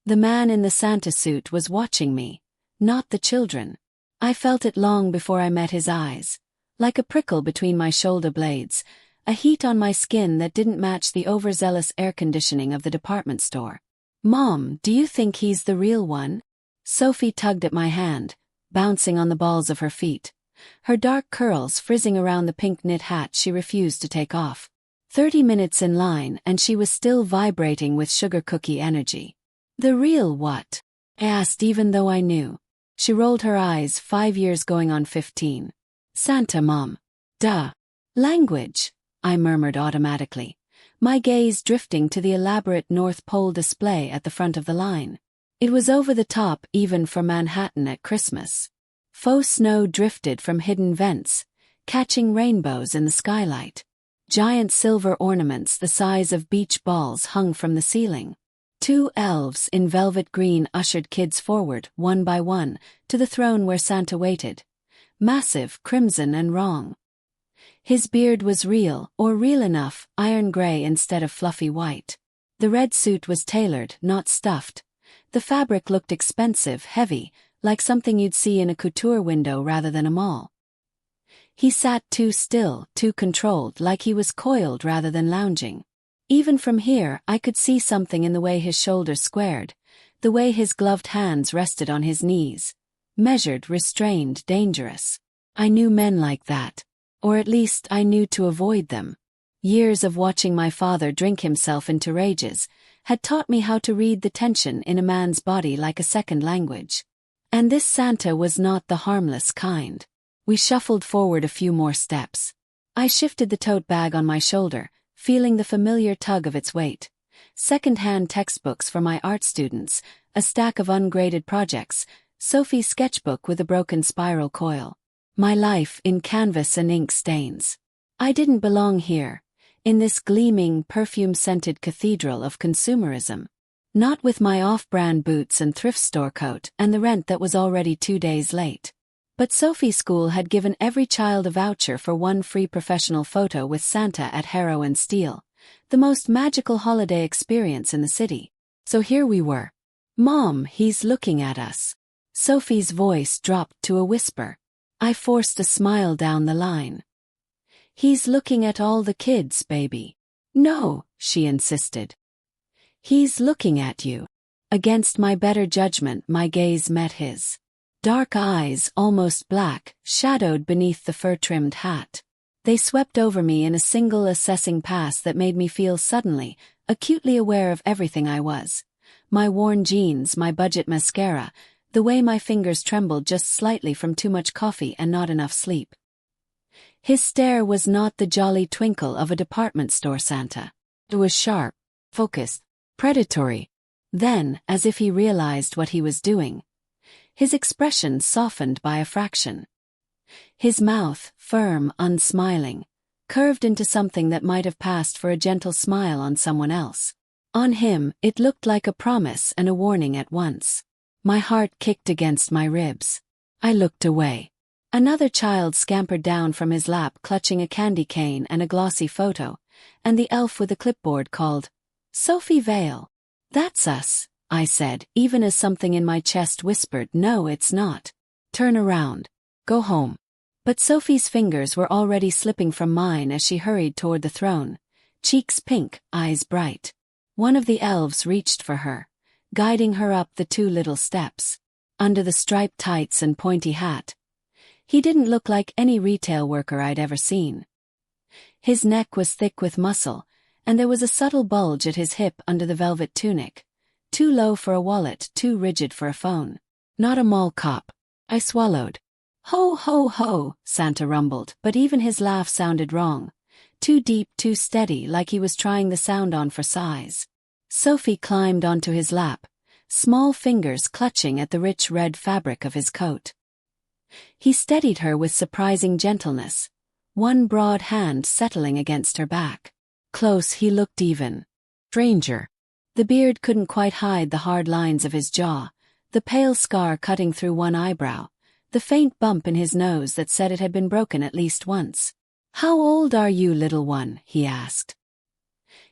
The man in the Santa suit was watching me, not the children. I felt it long before I met his eyes, like a prickle between my shoulder blades, a heat on my skin that didn't match the overzealous air conditioning of the department store. "Mom, do you think he's the real one?" Sophie tugged at my hand, bouncing on the balls of her feet, her dark curls frizzing around the pink knit hat she refused to take off. 30 minutes in line and she was still vibrating with sugar cookie energy. "The real what?" I asked even though I knew. She rolled her eyes. 5 years going on 15. "Santa, Mom." "Duh. Language," I murmured automatically, my gaze drifting to the elaborate North Pole display at the front of the line. It was over the top even for Manhattan at Christmas. Faux snow drifted from hidden vents, catching rainbows in the skylight. Giant silver ornaments the size of beach balls hung from the ceiling. 2 elves in velvet green ushered kids forward, one by one, to the throne where Santa waited. Massive, crimson and wrong. His beard was real, or real enough, iron gray instead of fluffy white. The red suit was tailored, not stuffed. The fabric looked expensive, heavy, like something you'd see in a couture window rather than a mall. He sat too still, too controlled, like he was coiled rather than lounging. Even from here, I could see something in the way his shoulders squared, the way his gloved hands rested on his knees. Measured, restrained, dangerous. I knew men like that. Or at least I knew to avoid them. Years of watching my father drink himself into rages had taught me how to read the tension in a man's body like a second language. And this Santa was not the harmless kind. We shuffled forward a few more steps. I shifted the tote bag on my shoulder, feeling the familiar tug of its weight. Second-hand textbooks for my art students, a stack of ungraded projects, Sophie's sketchbook with a broken spiral coil. My life in canvas and ink stains. I didn't belong here, in this gleaming, perfume-scented cathedral of consumerism. Not with my off-brand boots and thrift store coat and the rent that was already 2 days late. But Sophie's school had given every child a voucher for 1 free professional photo with Santa at Harrow and Steel, the most magical holiday experience in the city. So here we were. "Mom, he's looking at us." Sophie's voice dropped to a whisper. I forced a smile down the line. "He's looking at all the kids, baby." "No," she insisted. "He's looking at you." Against my better judgment, my gaze met his. Dark eyes, almost black, shadowed beneath the fur-trimmed hat. They swept over me in a single assessing pass that made me feel suddenly, acutely aware of everything I was. My worn jeans, my budget mascara, the way my fingers trembled just slightly from too much coffee and not enough sleep. His stare was not the jolly twinkle of a department store Santa. It was sharp, focused, predatory. Then, as if he realized what he was doing, his expression softened by a fraction. His mouth, firm, unsmiling, curved into something that might have passed for a gentle smile on someone else. On him, it looked like a promise and a warning at once. My heart kicked against my ribs. I looked away. Another child scampered down from his lap clutching a candy cane and a glossy photo, and the elf with a clipboard called, "Sophie Vale." "That's us," I said, even as something in my chest whispered, "No, it's not. Turn around. Go home." But Sophie's fingers were already slipping from mine as she hurried toward the throne, cheeks pink, eyes bright. One of the elves reached for her, guiding her up the 2 little steps. Under the striped tights and pointy hat, he didn't look like any retail worker I'd ever seen. His neck was thick with muscle, and there was a subtle bulge at his hip under the velvet tunic. Too low for a wallet, too rigid for a phone. Not a mall cop. I swallowed. "Ho ho ho," Santa rumbled, but even his laugh sounded wrong. Too deep, too steady, like he was trying the sound on for size. Sophie climbed onto his lap, small fingers clutching at the rich red fabric of his coat. He steadied her with surprising gentleness, one broad hand settling against her back. Close, he looked even. Stranger. The beard couldn't quite hide the hard lines of his jaw, the pale scar cutting through one eyebrow, the faint bump in his nose that said it had been broken at least once. "How old are you, little one?" he asked.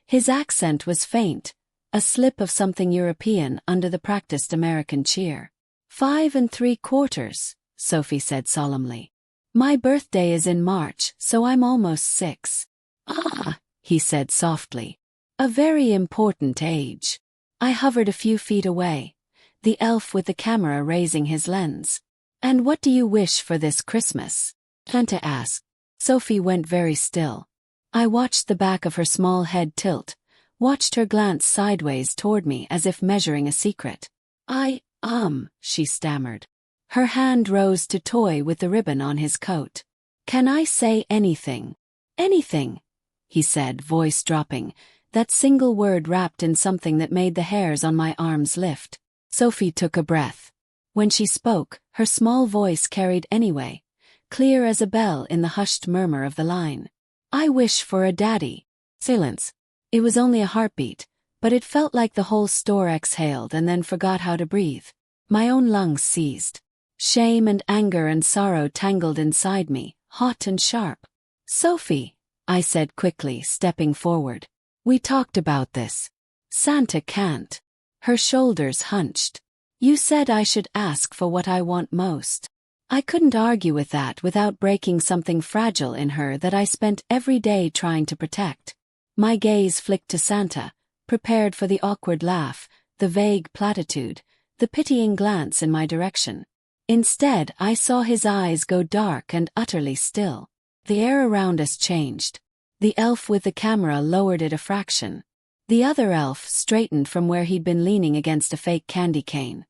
His accent was faint, a slip of something European under the practiced American cheer. 5 3/4, Sophie said solemnly. My birthday is in March, so I'm almost 6. Ah, he said softly. A very important age. I hovered a few feet away, the elf with the camera raising his lens. And what do you wish for this Christmas? Santa asked. Sophie went very still. I watched the back of her small head tilt, watched her glance sideways toward me as if measuring a secret. She stammered. Her hand rose to toy with the ribbon on his coat. Can I say anything? Anything, he said, voice dropping, that single word wrapped in something that made the hairs on my arms lift. Sophie took a breath. When she spoke, her small voice carried anyway, clear as a bell in the hushed murmur of the line. I wish for a daddy. Silence. It was only a heartbeat, but it felt like the whole store exhaled and then forgot how to breathe. My own lungs seized. Shame and anger and sorrow tangled inside me, hot and sharp. Sophie, I said quickly, stepping forward. We talked about this. Santa can't. Her shoulders hunched. You said I should ask for what I want most. I couldn't argue with that without breaking something fragile in her that I spent every day trying to protect. My gaze flicked to Santa, prepared for the awkward laugh, the vague platitude, the pitying glance in my direction. Instead, I saw his eyes go dark and utterly still. The air around us changed. The elf with the camera lowered it a fraction. The other elf straightened from where he'd been leaning against a fake candy cane.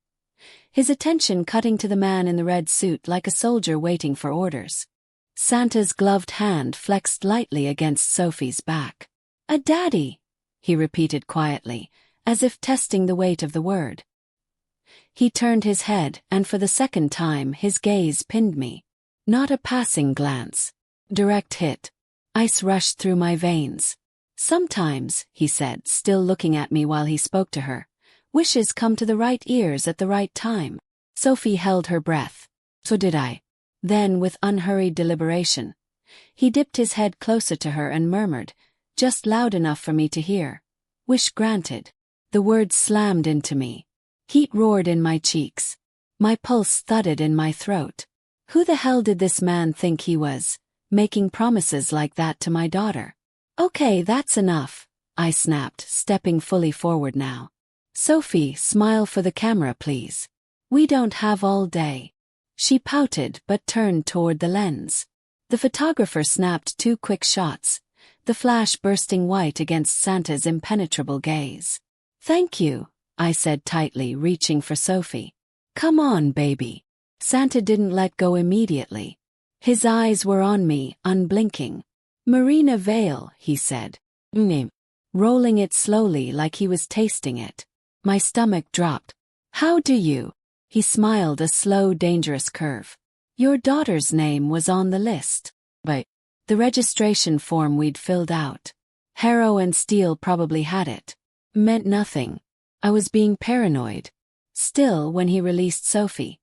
His attention cutting to the man in the red suit like a soldier waiting for orders. Santa's gloved hand flexed lightly against Sophie's back. A daddy, he repeated quietly, as if testing the weight of the word. He turned his head, and for the second time his gaze pinned me. Not a passing glance. Direct hit. Ice rushed through my veins. Sometimes, he said, still looking at me while he spoke to her, wishes come to the right ears at the right time. Sophie held her breath. So did I. Then, with unhurried deliberation, he dipped his head closer to her and murmured, just loud enough for me to hear. Wish granted. The words slammed into me. Heat roared in my cheeks. My pulse thudded in my throat. Who the hell did this man think he was, making promises like that to my daughter? Okay, that's enough, I snapped, stepping fully forward now. Sophie, smile for the camera please. We don't have all day. She pouted but turned toward the lens. The photographer snapped 2 quick shots, the flash bursting white against Santa's impenetrable gaze. Thank you, I said tightly, reaching for Sophie. Come on, baby. Santa didn't let go immediately. His eyes were on me, unblinking. Marina Vale, he said. Rolling it slowly like he was tasting it. My stomach dropped. How do you? He smiled, a slow, dangerous curve. Your daughter's name was on the list. But the registration form we'd filled out. Harrow and Steele probably had it. Meant nothing. I was being paranoid. Still, when he released Sophie,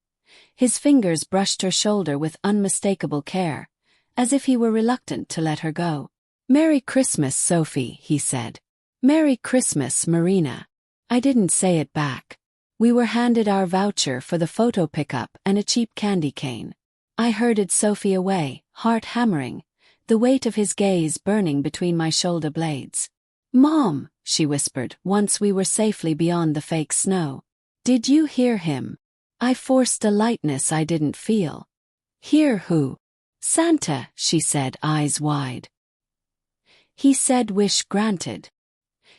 his fingers brushed her shoulder with unmistakable care, as if he were reluctant to let her go. Merry Christmas, Sophie, he said. Merry Christmas, Marina. I didn't say it back. We were handed our voucher for the photo pickup and a cheap candy cane. I herded Sophie away, heart hammering, the weight of his gaze burning between my shoulder blades. Mom, she whispered, once we were safely beyond the fake snow. Did you hear him? I forced a lightness I didn't feel. Hear who? Santa, she said, eyes wide. He said wish granted.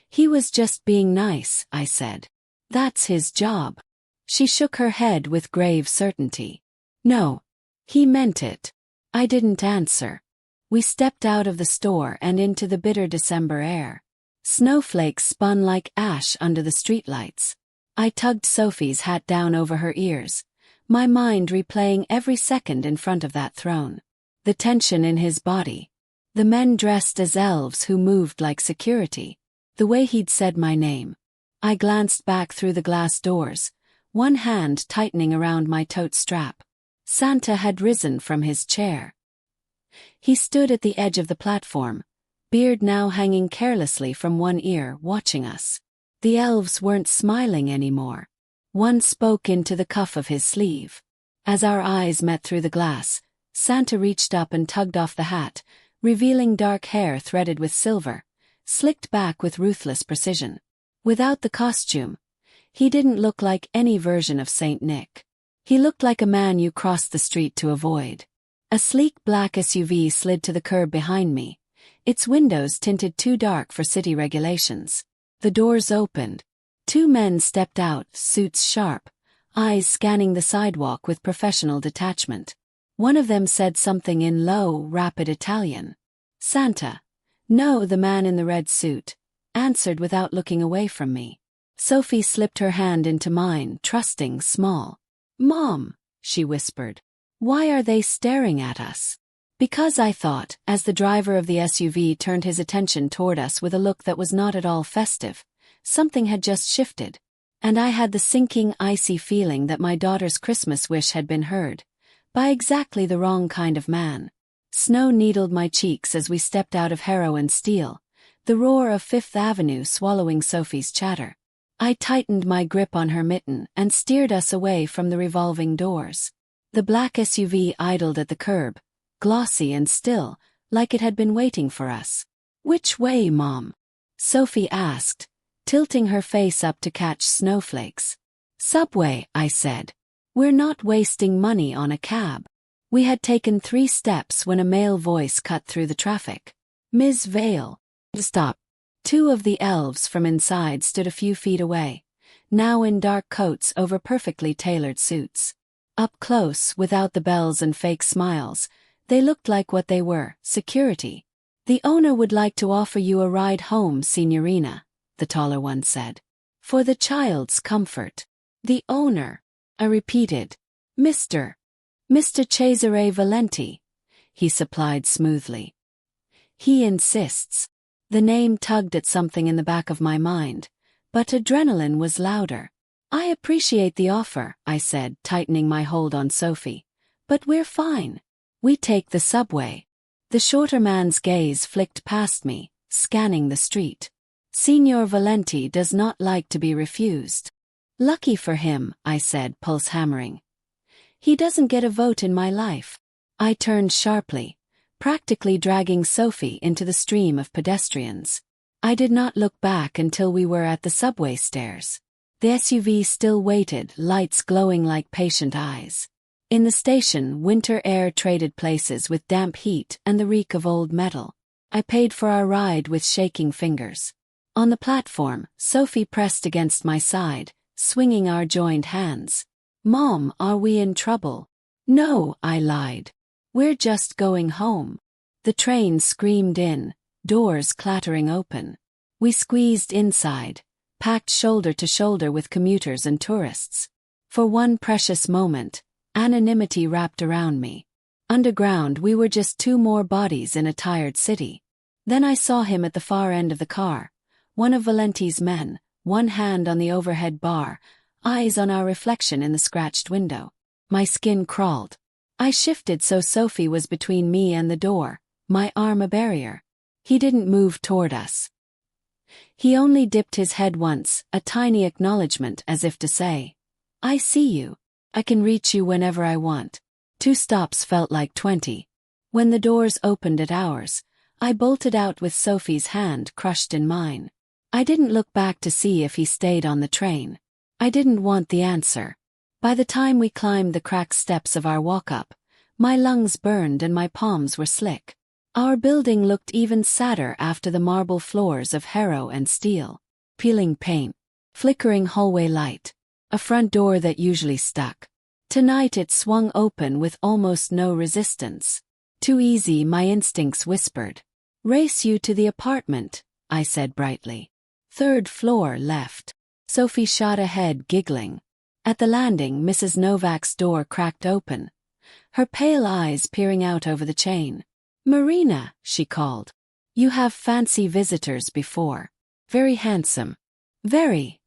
He was just being nice, I said. That's his job. She shook her head with grave certainty. No. He meant it. I didn't answer. We stepped out of the store and into the bitter December air. Snowflakes spun like ash under the streetlights. I tugged Sophie's hat down over her ears, my mind replaying every second in front of that throne. The tension in his body. The men dressed as elves who moved like security. The way he'd said my name. I glanced back through the glass doors, one hand tightening around my tote strap. Santa had risen from his chair. He stood at the edge of the platform, beard now hanging carelessly from one ear, watching us. The elves weren't smiling anymore. One spoke into the cuff of his sleeve. As our eyes met through the glass, Santa reached up and tugged off the hat, revealing dark hair threaded with silver, slicked back with ruthless precision. Without the costume, he didn't look like any version of Saint Nick. He looked like a man you crossed the street to avoid. A sleek black SUV slid to the curb behind me, its windows tinted too dark for city regulations. The doors opened. Two men stepped out, suits sharp, eyes scanning the sidewalk with professional detachment. One of them said something in low, rapid Italian. Santa. No, the man in the red suit answered without looking away from me. Sophie slipped her hand into mine, trusting, small. Mom, she whispered. Why are they staring at us? Because, I thought, as the driver of the SUV turned his attention toward us with a look that was not at all festive, something had just shifted. And I had the sinking, icy feeling that my daughter's Christmas wish had been heard. By exactly the wrong kind of man. Snow needled my cheeks as we stepped out of Harrow and Steel, the roar of Fifth Avenue swallowing Sophie's chatter. I tightened my grip on her mitten and steered us away from the revolving doors. The black SUV idled at the curb, glossy and still, like it had been waiting for us. Which way, Mom? Sophie asked, tilting her face up to catch snowflakes. Subway, I said. We're not wasting money on a cab. We had taken 3 steps when a male voice cut through the traffic. Ms. Vale. Stop. 2 of the elves from inside stood a few feet away, now in dark coats over perfectly tailored suits. Up close, without the bells and fake smiles, they looked like what they were, security. The owner would like to offer you a ride home, Signorina, the taller one said. For the child's comfort. The owner. I repeated. Mr. Cesare Valenti, he supplied smoothly. He insists. The name tugged at something in the back of my mind, but adrenaline was louder. I appreciate the offer, I said, tightening my hold on Sophie. But we're fine. We take the subway. The shorter man's gaze flicked past me, scanning the street. Signor Valenti does not like to be refused. Lucky for him, I said, pulse hammering. He doesn't get a vote in my life. I turned sharply, practically dragging Sophie into the stream of pedestrians. I did not look back until we were at the subway stairs. The SUV still waited, lights glowing like patient eyes. In the station, winter air traded places with damp heat and the reek of old metal. I paid for our ride with shaking fingers. On the platform, Sophie pressed against my side, swinging our joined hands. Mom, are we in trouble? No, I lied. We're just going home. The train screamed in, doors clattering open. We squeezed inside, packed shoulder to shoulder with commuters and tourists. For one precious moment, anonymity wrapped around me. Underground, we were just 2 more bodies in a tired city. Then I saw him at the far end of the car, one of Valenti's men, one hand on the overhead bar, eyes on our reflection in the scratched window. My skin crawled. I shifted so Sophie was between me and the door, my arm a barrier. He didn't move toward us. He only dipped his head once, a tiny acknowledgement as if to say, I see you. I can reach you whenever I want. 2 stops felt like 20. When the doors opened at ours, I bolted out with Sophie's hand crushed in mine. I didn't look back to see if he stayed on the train. I didn't want the answer. By the time we climbed the cracked steps of our walk-up, my lungs burned and my palms were slick. Our building looked even sadder after the marble floors of Harrow and Steel. Peeling paint. Flickering hallway light. A front door that usually stuck. Tonight it swung open with almost no resistance. Too easy, my instincts whispered. Race you to the apartment, I said brightly. 3rd floor left. Sophie shot ahead, giggling. At the landing, Mrs. Novak's door cracked open, her pale eyes peering out over the chain. Marina, she called. You have fancy visitors before. Very handsome. Very.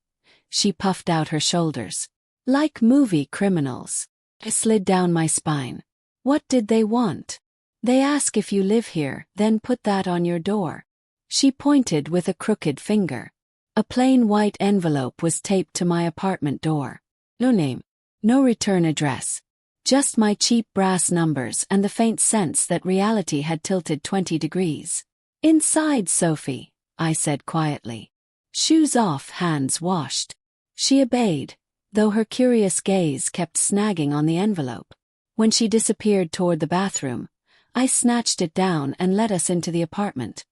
She puffed out her shoulders. Like movie criminals. I slid down my spine. What did they want? They ask if you live here, then put that on your door. She pointed with a crooked finger. A plain white envelope was taped to my apartment door. No name. No return address. Just my cheap brass numbers and the faint sense that reality had tilted 20 degrees. "Inside, Sophie," I said quietly. "Shoes off, hands washed." She obeyed, though her curious gaze kept snagging on the envelope. When she disappeared toward the bathroom, I snatched it down and led us into the apartment.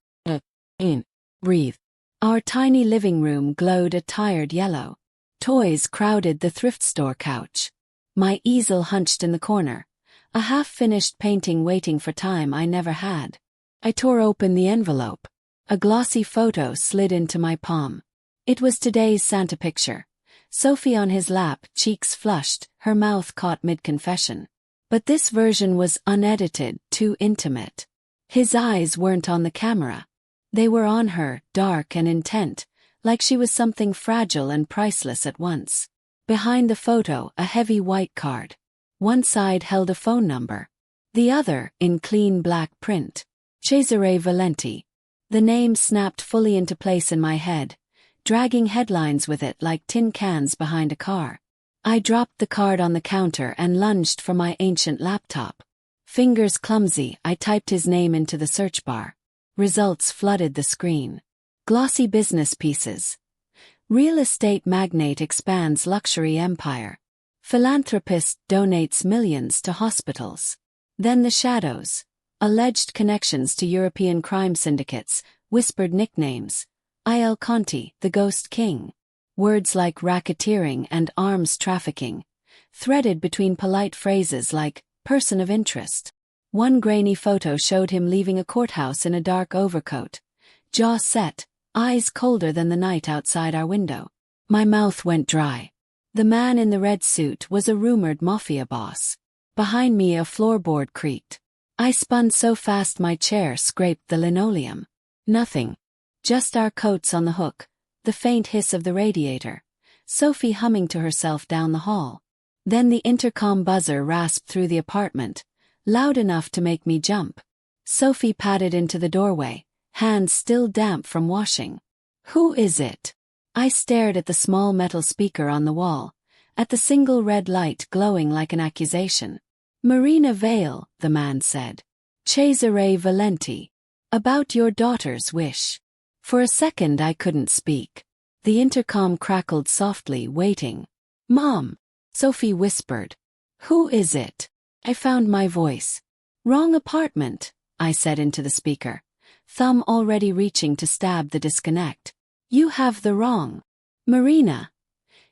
Breathe. Our tiny living room glowed a tired yellow. Toys crowded the thrift store couch. My easel hunched in the corner, a half-finished painting waiting for time I never had. I tore open the envelope. A glossy photo slid into my palm. It was today's Santa picture. Sophie on his lap, cheeks flushed, her mouth caught mid-confession. But this version was unedited, too intimate. His eyes weren't on the camera. They were on her, dark and intent, like she was something fragile and priceless at once. Behind the photo, a heavy white card. One side held a phone number. The other, in clean black print. Cesare Valenti. The name snapped fully into place in my head, dragging headlines with it like tin cans behind a car. I dropped the card on the counter and lunged for my ancient laptop. Fingers clumsy, I typed his name into the search bar. Results flooded the screen. Glossy business pieces. Real estate magnate expands luxury empire. Philanthropist donates millions to hospitals. Then the shadows. Alleged connections to European crime syndicates, whispered nicknames. Il Conti, the Ghost King. Words like racketeering and arms trafficking, threaded between polite phrases like person of interest. One grainy photo showed him leaving a courthouse in a dark overcoat. Jaw set, eyes colder than the night outside our window. My mouth went dry. The man in the red suit was a rumored Mafia boss. Behind me a floorboard creaked. I spun so fast my chair scraped the linoleum. Nothing. Just our coats on the hook, the faint hiss of the radiator, Sophie humming to herself down the hall. Then the intercom buzzer rasped through the apartment, loud enough to make me jump. Sophie padded into the doorway, hands still damp from washing. "Who is it?" I stared at the small metal speaker on the wall, at the single red light glowing like an accusation. "Marina Vale," the man said. "Cesare Valenti. About your daughter's wish." For a second I couldn't speak. The intercom crackled softly, waiting. "Mom," Sophie whispered. "Who is it?" I found my voice. "Wrong apartment," I said into the speaker, thumb already reaching to stab the disconnect. "You have the wrong Marina."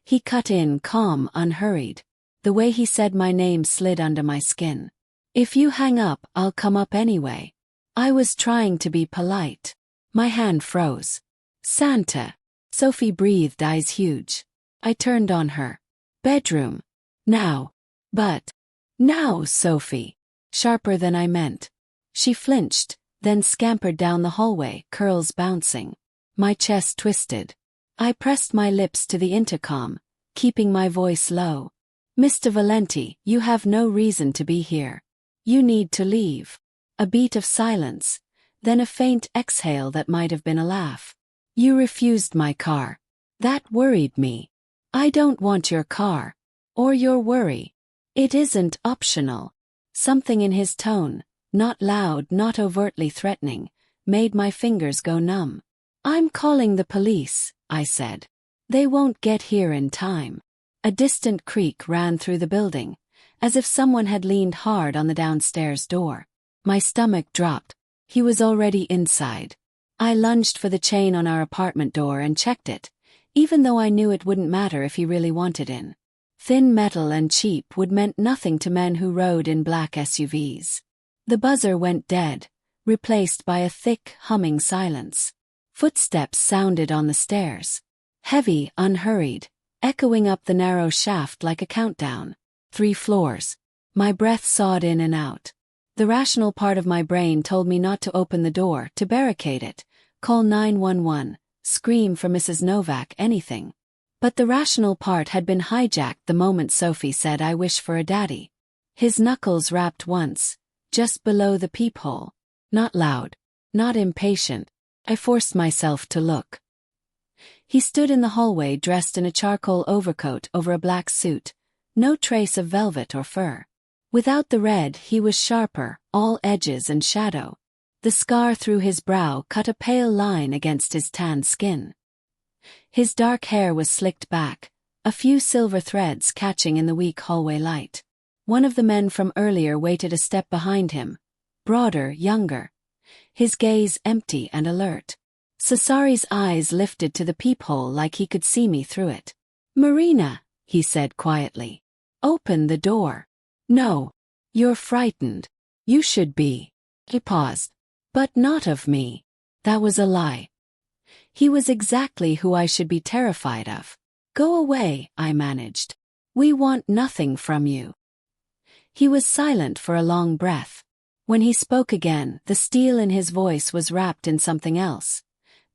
He cut in, calm, unhurried. The way he said my name slid under my skin. "If you hang up, I'll come up anyway." I was trying to be polite. My hand froze. "Santa." Sophie breathed, eyes huge. I turned on her. "Bedroom. Now." "But." "Now, Sophie." Sharper than I meant. She flinched, then scampered down the hallway, curls bouncing. My chest twisted. I pressed my lips to the intercom, keeping my voice low. "Mr. Valenti, you have no reason to be here. You need to leave." A beat of silence, then a faint exhale that might have been a laugh. "You refused my car. That worried me." "I don't want your car. Or your worry. It isn't optional." Something in his tone, not loud, not overtly threatening, made my fingers go numb. "I'm calling the police," I said. "They won't get here in time." A distant creak ran through the building, as if someone had leaned hard on the downstairs door. My stomach dropped. He was already inside. I lunged for the chain on our apartment door and checked it, even though I knew it wouldn't matter if he really wanted in. Thin metal and cheap wood meant nothing to men who rode in black SUVs. The buzzer went dead, replaced by a thick, humming silence. Footsteps sounded on the stairs. Heavy, unhurried, echoing up the narrow shaft like a countdown. 3 floors. My breath sawed in and out. The rational part of my brain told me not to open the door, to barricade it, call 911, scream for Mrs. Novak, anything. But the rational part had been hijacked the moment Sophie said I wish for a daddy. His knuckles rapped once, just below the peephole. Not loud, not impatient. I forced myself to look. He stood in the hallway dressed in a charcoal overcoat over a black suit, no trace of velvet or fur. Without the red, he was sharper, all edges and shadow. The scar through his brow cut a pale line against his tanned skin. His dark hair was slicked back, a few silver threads catching in the weak hallway light. One of the men from earlier waited a step behind him, broader, younger, his gaze empty and alert. Cesari's eyes lifted to the peephole like he could see me through it. "Marina," he said quietly. "Open the door." "No. You're frightened. You should be." He paused. "But not of me." That was a lie. He was exactly who I should be terrified of. "Go away," I managed. "We want nothing from you." He was silent for a long breath. When he spoke again, the steel in his voice was wrapped in something else.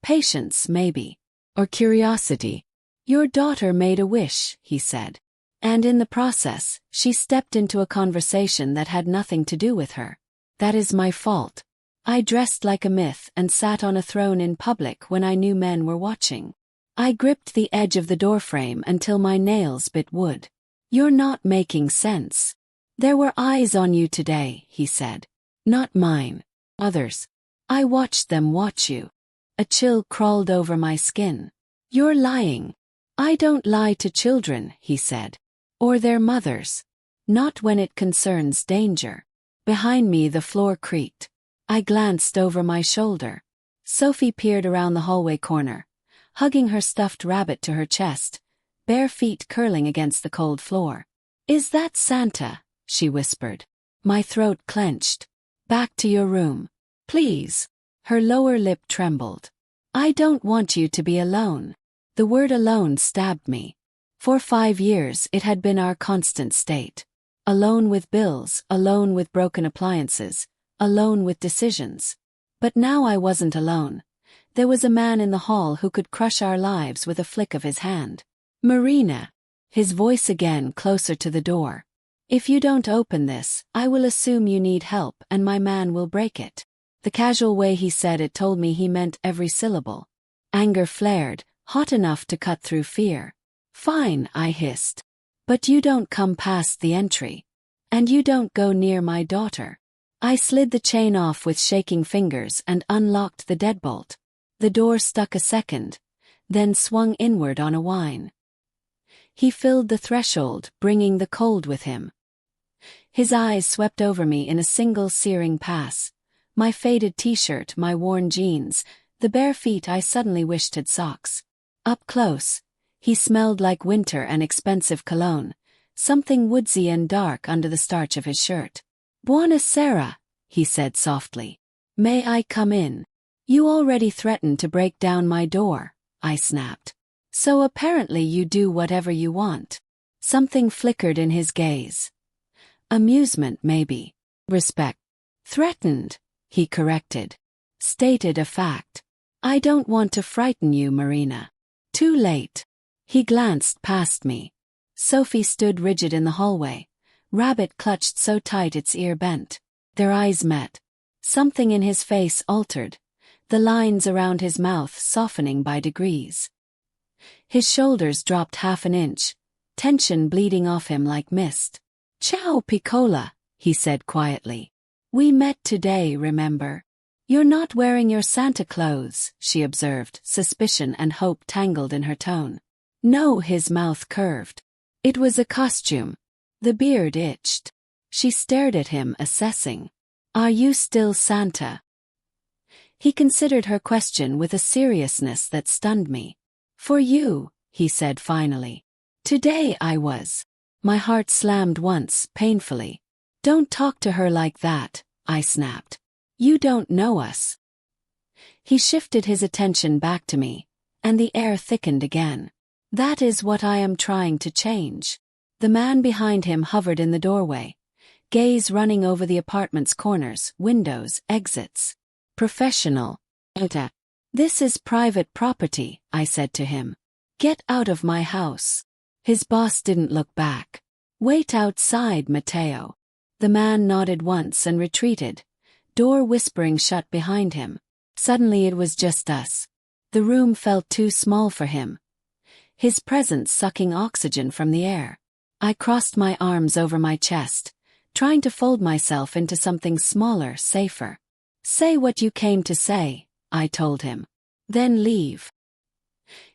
Patience, maybe. Or curiosity. "Your daughter made a wish," he said. "And in the process, she stepped into a conversation that had nothing to do with her. That is my fault. I dressed like a myth and sat on a throne in public when I knew men were watching. I gripped the edge of the doorframe until my nails bit wood." "You're not making sense." "There were eyes on you today," he said. "Not mine. Others. I watched them watch you." A chill crawled over my skin. "You're lying." "I don't lie to children," he said. "Or their mothers. Not when it concerns danger." Behind me the floor creaked. I glanced over my shoulder. Sophie peered around the hallway corner, hugging her stuffed rabbit to her chest, bare feet curling against the cold floor. "Is that Santa?" she whispered. My throat clenched. "Back to your room. Please." Her lower lip trembled. "I don't want you to be alone." The word alone stabbed me. For 5 years it had been our constant state. Alone with bills, alone with broken appliances, alone with decisions. But now I wasn't alone. There was a man in the hall who could crush our lives with a flick of his hand. "Marina." His voice again closer to the door. "If you don't open this, I will assume you need help and my man will break it." The casual way he said it told me he meant every syllable. Anger flared, hot enough to cut through fear. "Fine," I hissed. "But you don't come past the entry. And you don't go near my daughter." I slid the chain off with shaking fingers and unlocked the deadbolt. The door stuck a second, then swung inward on a whine. He filled the threshold, bringing the cold with him. His eyes swept over me in a single searing pass. My faded t-shirt, my worn jeans, the bare feet I suddenly wished had socks. Up close, he smelled like winter and expensive cologne, something woodsy and dark under the starch of his shirt. "Buonasera," he said softly. "May I come in?" "You already threatened to break down my door," I snapped. "So apparently you do whatever you want." Something flickered in his gaze. Amusement, maybe. Respect. "Threatened," he corrected. "Stated a fact. I don't want to frighten you, Marina." "Too late." He glanced past me. Sophie stood rigid in the hallway, rabbit clutched so tight its ear bent. Their eyes met. Something in his face altered, the lines around his mouth softening by degrees. His shoulders dropped half an inch, tension bleeding off him like mist. "Ciao, Piccola," he said quietly. "We met today, remember?" "You're not wearing your Santa clothes," she observed, suspicion and hope tangled in her tone. "No," his mouth curved. "It was a costume." The beard itched. She stared at him, assessing. "Are you still Santa?" He considered her question with a seriousness that stunned me. "For you," he said finally. "Today I was." My heart slammed once, painfully. "Don't talk to her like that," I snapped. "You don't know us." He shifted his attention back to me, and the air thickened again. "That is what I am trying to change." The man behind him hovered in the doorway, gaze running over the apartment's corners, windows, exits. "Professional. This is private property," I said to him. "Get out of my house." His boss didn't look back. "Wait outside, Matteo." The man nodded once and retreated, door whispering shut behind him. Suddenly it was just us. The room felt too small for him, his presence sucking oxygen from the air. I crossed my arms over my chest, trying to fold myself into something smaller, safer. "Say what you came to say," I told him. "Then leave."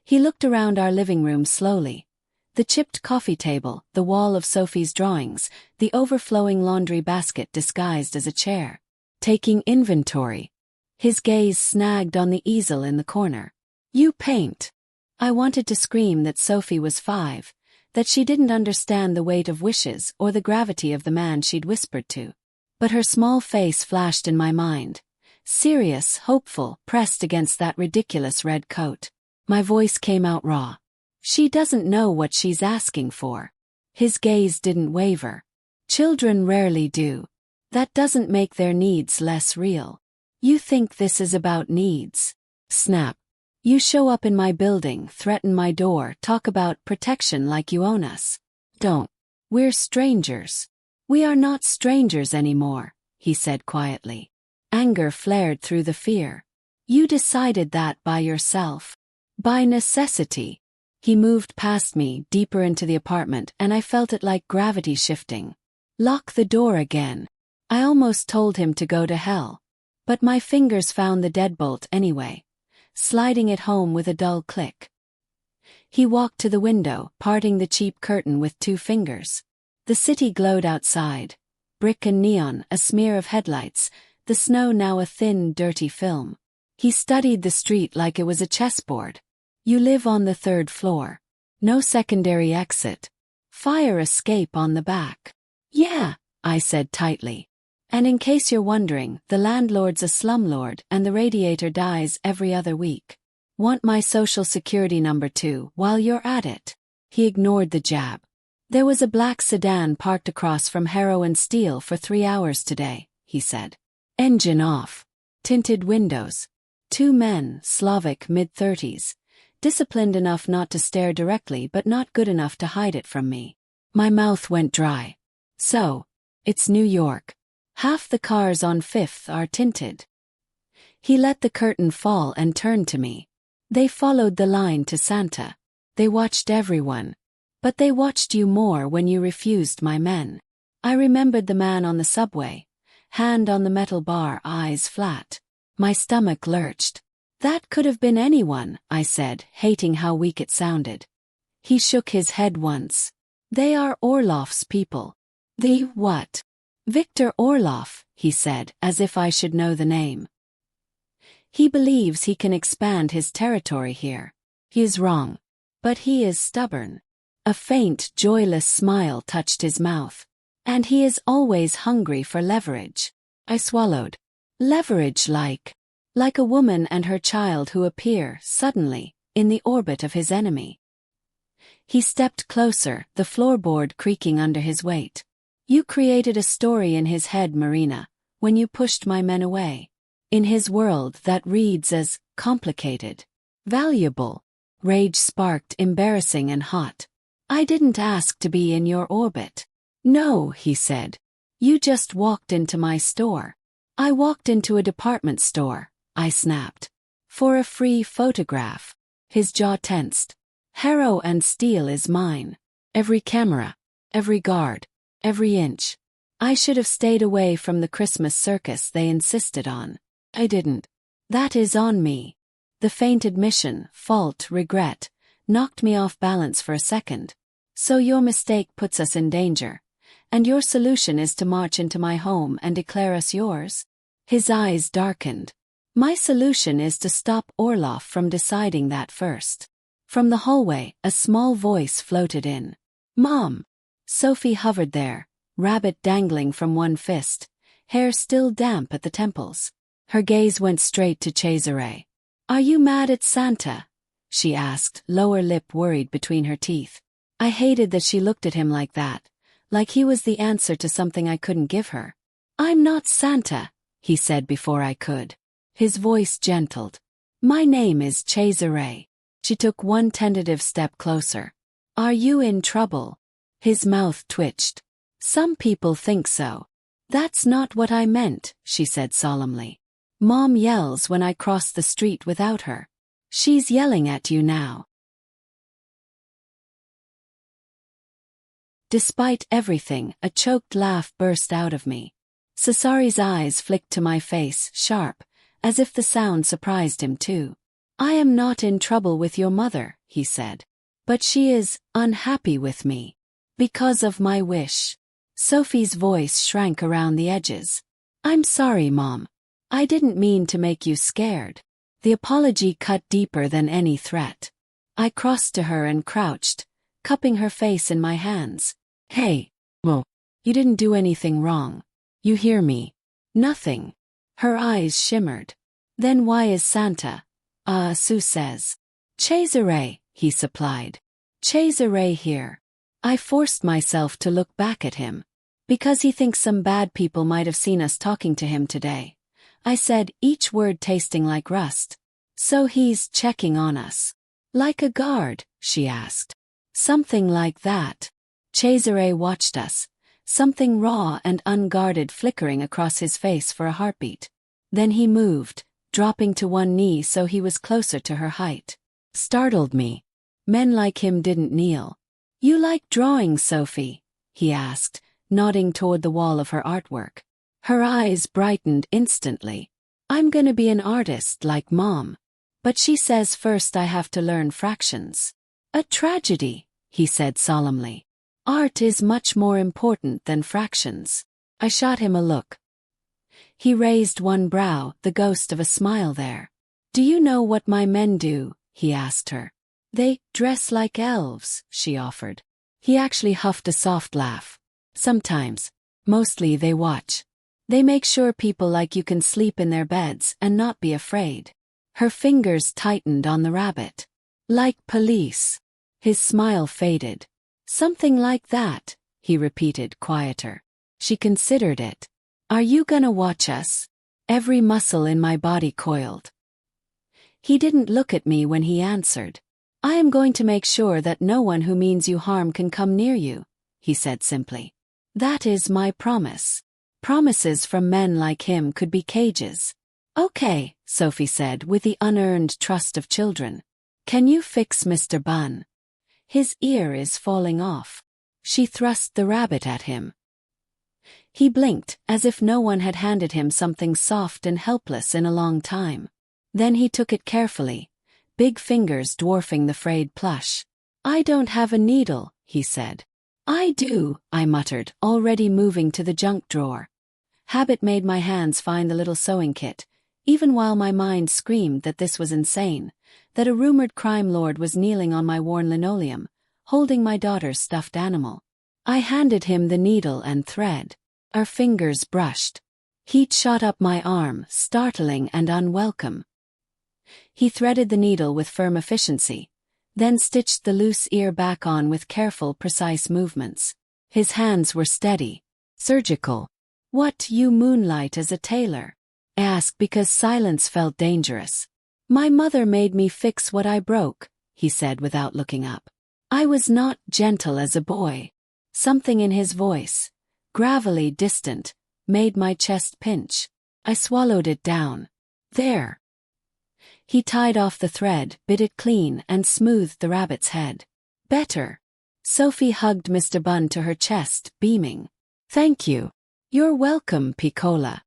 He looked around our living room slowly. The chipped coffee table, the wall of Sophie's drawings, the overflowing laundry basket disguised as a chair. Taking inventory. His gaze snagged on the easel in the corner. "You paint." I wanted to scream that Sophie was 5, that she didn't understand the weight of wishes or the gravity of the man she'd whispered to. But her small face flashed in my mind. Serious, hopeful, pressed against that ridiculous red coat. My voice came out raw. "She doesn't know what she's asking for." His gaze didn't waver. "Children rarely do. That doesn't make their needs less real. You think this is about needs." Snap. "You show up in my building, threaten my door, talk about protection like you own us. Don't. We're strangers." "We are not strangers anymore," he said quietly. Anger flared through the fear. "You decided that by yourself. By necessity." He moved past me, deeper into the apartment, and I felt it like gravity shifting. "Lock the door again." I almost told him to go to hell. But my fingers found the deadbolt anyway, sliding it home with a dull click. He walked to the window, parting the cheap curtain with 2 fingers. The city glowed outside. Brick and neon, a smear of headlights, the snow now a thin, dirty film. He studied the street like it was a chessboard. "You live on the 3rd floor. No secondary exit. Fire escape on the back." "Yeah," I said tightly. "And in case you're wondering, the landlord's a slumlord and the radiator dies every other week. Want my social security number too, while you're at it?" He ignored the jab. "There was a black sedan parked across from Harrow and Steel for 3 hours today," he said. "Engine off. Tinted windows. 2 men, Slavic, mid-30s. Disciplined enough not to stare directly but not good enough to hide it from me." My mouth went dry. "So, it's New York. Half the cars on 5th are tinted." He let the curtain fall and turned to me. "They followed the line to Santa. They watched everyone. But they watched you more when you refused my men." I remembered the man on the subway, hand on the metal bar, eyes flat. My stomach lurched. "That could have been anyone," I said, hating how weak it sounded. He shook his head once. "They are Orloff's people." "The what?" "Victor Orloff," he said, as if I should know the name. "He believes he can expand his territory here. He is wrong. But he is stubborn." A faint, joyless smile touched his mouth. "And he is always hungry for leverage." I swallowed. "Leverage like a woman and her child who appear, suddenly, in the orbit of his enemy." He stepped closer, the floorboard creaking under his weight. "You created a story in his head, Marina, when you pushed my men away. In his world that reads as complicated, valuable." Rage sparked, embarrassing and hot. "I didn't ask to be in your orbit." "No," he said. "You just walked into my store." "I walked into a department store," I snapped. "For a free photograph." His jaw tensed. "Harrow and Steel is mine. Every camera, every guard, every inch. I should have stayed away from the Christmas circus they insisted on. I didn't. That is on me." The faint admission, fault, regret, knocked me off balance for a second. "So your mistake puts us in danger, and your solution is to march into my home and declare us yours?" His eyes darkened. "My solution is to stop Orloff from deciding that first." From the hallway, a small voice floated in. "Mom." Sophie hovered there, rabbit dangling from one fist, hair still damp at the temples. Her gaze went straight to Cesare. "Are you mad at Santa?" she asked, lower lip worried between her teeth. I hated that she looked at him like that, like he was the answer to something I couldn't give her. "I'm not Santa," he said before I could. His voice gentled. "My name is Cesare." She took one tentative step closer. "Are you in trouble?" His mouth twitched. "Some people think so." "That's not what I meant," she said solemnly. "Mom yells when I cross the street without her. She's yelling at you now. Despite everything, a choked laugh burst out of me. Cesari's eyes flicked to my face, sharp, as if the sound surprised him too. I am not in trouble with your mother, he said. But she is unhappy with me. Because of my wish. Sophie's voice shrank around the edges. I'm sorry, Mom. I didn't mean to make you scared. The apology cut deeper than any threat. I crossed to her and crouched, cupping her face in my hands. Hey, well, you didn't do anything wrong. You hear me? Nothing. Her eyes shimmered. Then why is Santa? Sue says. Cesare, he supplied. Cesare here. I forced myself to look back at him. Because he thinks some bad people might have seen us talking to him today. I said, each word tasting like rust. So he's checking on us. Like a guard, she asked. Something like that. Cesare watched us, something raw and unguarded flickering across his face for a heartbeat. Then he moved, dropping to one knee so he was closer to her height. Startled me. Men like him didn't kneel. You like drawing, Sophie? He asked, nodding toward the wall of her artwork. Her eyes brightened instantly. I'm gonna be an artist like Mom. But she says first I have to learn fractions. A tragedy, he said solemnly. Art is much more important than fractions. I shot him a look. He raised one brow, the ghost of a smile there. Do you know what my men do? He asked her. They dress like elves, she offered. He actually huffed a soft laugh. Sometimes. Mostly they watch. They make sure people like you can sleep in their beds and not be afraid. Her fingers tightened on the rabbit. Like police. His smile faded. Something like that, he repeated, quieter. She considered it. Are you gonna watch us? Every muscle in my body coiled. He didn't look at me when he answered. I am going to make sure that no one who means you harm can come near you, he said simply. That is my promise. Promises from men like him could be cages. Okay, Sophie said with the unearned trust of children. Can you fix Mr. Bunn? His ear is falling off. She thrust the rabbit at him. He blinked, as if no one had handed him something soft and helpless in a long time. Then he took it carefully, big fingers dwarfing the frayed plush. I don't have a needle, he said. I do, I muttered, already moving to the junk drawer. Habit made my hands find the little sewing kit, even while my mind screamed that this was insane, that a rumored crime lord was kneeling on my worn linoleum, holding my daughter's stuffed animal. I handed him the needle and thread. Our fingers brushed. Heat shot up my arm, startling and unwelcome. He threaded the needle with firm efficiency, then stitched the loose ear back on with careful, precise movements. His hands were steady, surgical. What you moonlight as a tailor? I asked because silence felt dangerous. My mother made me fix what I broke, he said without looking up. I was not gentle as a boy. Something in his voice, gravelly distant, made my chest pinch. I swallowed it down. There. He tied off the thread, bit it clean, and smoothed the rabbit's head. Better. Sophie hugged Mr. Bunn to her chest, beaming. Thank you. You're welcome, Piccola.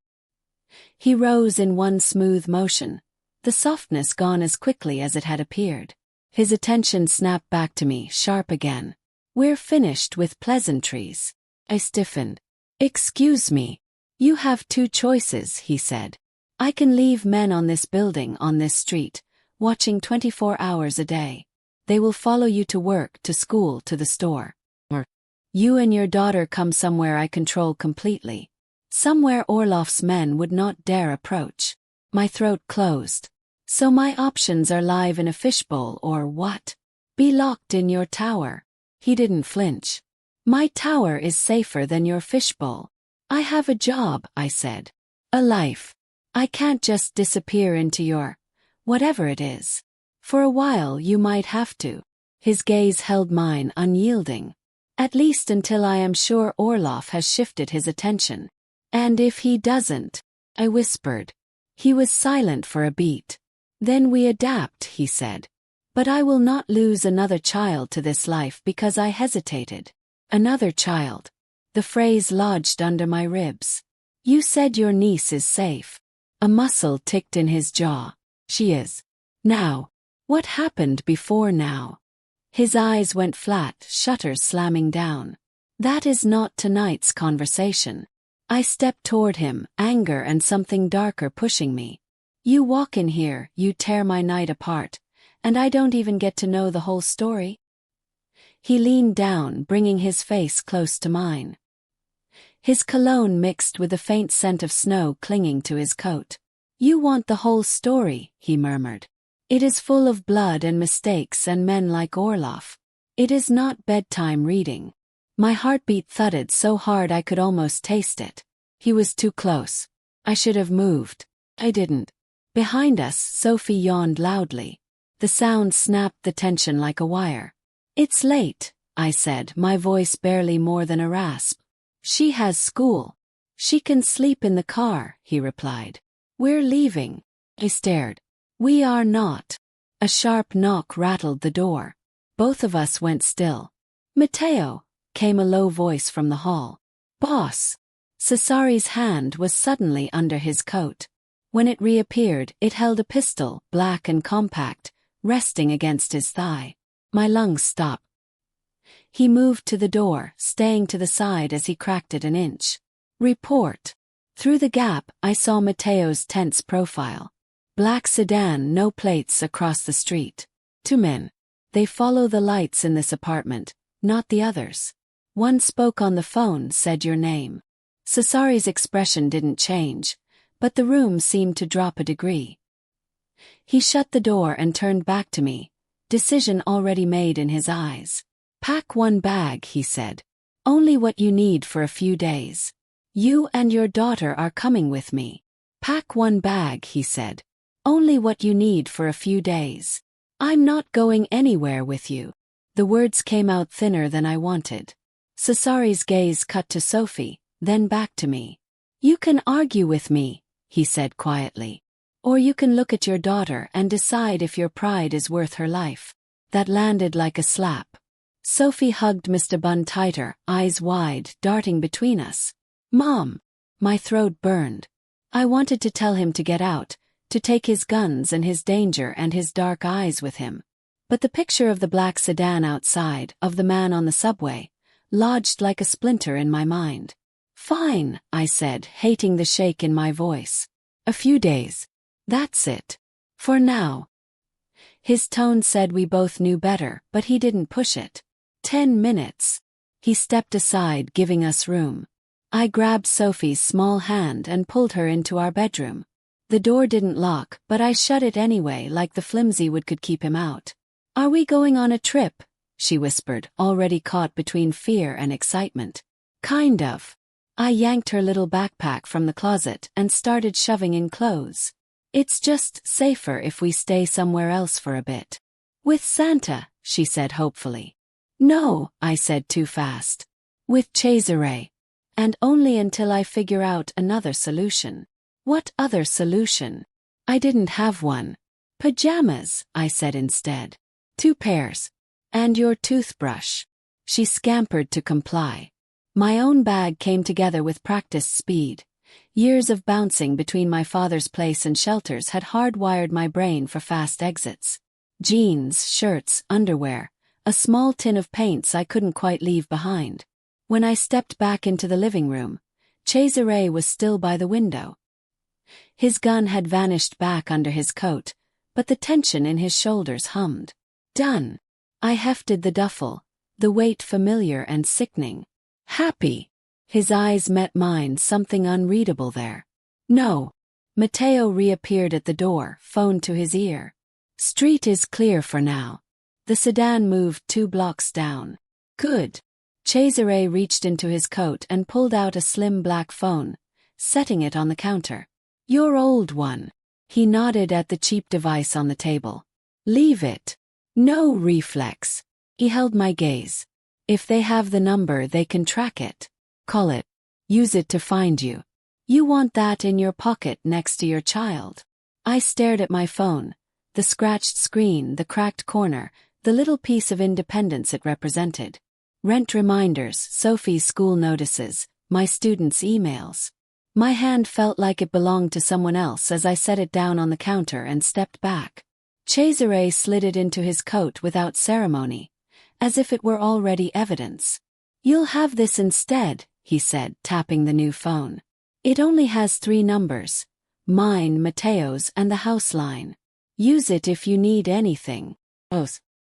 He rose in one smooth motion, the softness gone as quickly as it had appeared. His attention snapped back to me, sharp again. We're finished with pleasantries. I stiffened. Excuse me. You have two choices, he said. I can leave men on this building, on this street, watching 24 hours a day. They will follow you to work, to school, to the store. Or you and your daughter come somewhere I control completely. Somewhere Orloff's men would not dare approach. My throat closed. So my options are live in a fishbowl or what? Be locked in your tower. He didn't flinch. My tower is safer than your fishbowl. I have a job, I said. A life. I can't just disappear into your, whatever it is. For a while you might have to. His gaze held mine, unyielding. At least until I am sure Orloff has shifted his attention. And if he doesn't, I whispered. He was silent for a beat. Then we adapt, he said. But I will not lose another child to this life because I hesitated. Another child. The phrase lodged under my ribs. You said your niece is safe. A muscle ticked in his jaw. She is. Now. What happened before now? His eyes went flat, shutters slamming down. That is not tonight's conversation. I stepped toward him, anger and something darker pushing me. You walk in here, you tear my night apart, and I don't even get to know the whole story. He leaned down, bringing his face close to mine. His cologne mixed with the faint scent of snow clinging to his coat. You want the whole story, he murmured. It is full of blood and mistakes and men like Orloff. It is not bedtime reading. My heartbeat thudded so hard I could almost taste it. He was too close. I should have moved. I didn't. Behind us, Sophie yawned loudly. The sound snapped the tension like a wire. It's late, I said, my voice barely more than a rasp. She has school. She can sleep in the car, he replied. We're leaving. I stared. We are not. A sharp knock rattled the door. Both of us went still. Matteo, came a low voice from the hall. Boss. Cesari's hand was suddenly under his coat. When it reappeared, it held a pistol, black and compact, resting against his thigh. My lungs stopped. He moved to the door, staying to the side as he cracked it an inch. Report. Through the gap, I saw Matteo's tense profile. Black sedan, no plates across the street. 2 men. They follow the lights in this apartment, not the others. One spoke on the phone, said your name. Cesari's expression didn't change, but the room seemed to drop a degree. He shut the door and turned back to me, decision already made in his eyes. Pack 1 bag, he said. Only what you need for a few days. You and your daughter are coming with me. Pack 1 bag, he said. Only what you need for a few days. I'm not going anywhere with you. The words came out thinner than I wanted. Cesari's gaze cut to Sophie, then back to me. You can argue with me, he said quietly. Or you can look at your daughter and decide if your pride is worth her life. That landed like a slap. Sophie hugged Mr. Bunn tighter, eyes wide, darting between us. Mom! My throat burned. I wanted to tell him to get out, to take his guns and his danger and his dark eyes with him. But the picture of the black sedan outside, of the man on the subway, lodged like a splinter in my mind. Fine, I said, hating the shake in my voice. A few days. That's it. For now. His tone said we both knew better, but he didn't push it. 10 minutes. He stepped aside, giving us room. I grabbed Sophie's small hand and pulled her into our bedroom. The door didn't lock, but I shut it anyway, like the flimsy wood could keep him out. Are we going on a trip? She whispered, already caught between fear and excitement. Kind of. I yanked her little backpack from the closet and started shoving in clothes. It's just safer if we stay somewhere else for a bit. With Santa, she said hopefully. No, I said too fast. With Cesare. And only until I figure out another solution. What other solution? I didn't have one. Pajamas, I said instead. 2 pairs. And your toothbrush. She scampered to comply. My own bag came together with practiced speed. Years of bouncing between my father's place and shelters had hardwired my brain for fast exits. Jeans, shirts, underwear, a small tin of paints I couldn't quite leave behind. When I stepped back into the living room, Cesare was still by the window. His gun had vanished back under his coat, but the tension in his shoulders hummed. Done. I hefted the duffel, the weight familiar and sickening. Happy. His eyes met mine, something unreadable there. No. Matteo reappeared at the door, phone to his ear. Street is clear for now. The sedan moved 2 blocks down. Good. Cesare reached into his coat and pulled out a slim black phone, setting it on the counter. Your old one. He nodded at the cheap device on the table. Leave it. No reflex. He held my gaze. If they have the number, they can track it. Call it. Use it to find you. You want that in your pocket next to your child. I stared at my phone, The scratched screen, the cracked corner, the little piece of independence it represented. Rent reminders, Sophie's school notices, my students' emails. My hand felt like it belonged to someone else as I set it down on the counter and stepped back. Cesare slid it into his coat without ceremony, as if it were already evidence. "You'll have this instead," he said, tapping the new phone. "It only has 3 numbers. Mine, Matteo's, and the house line. Use it if you need anything."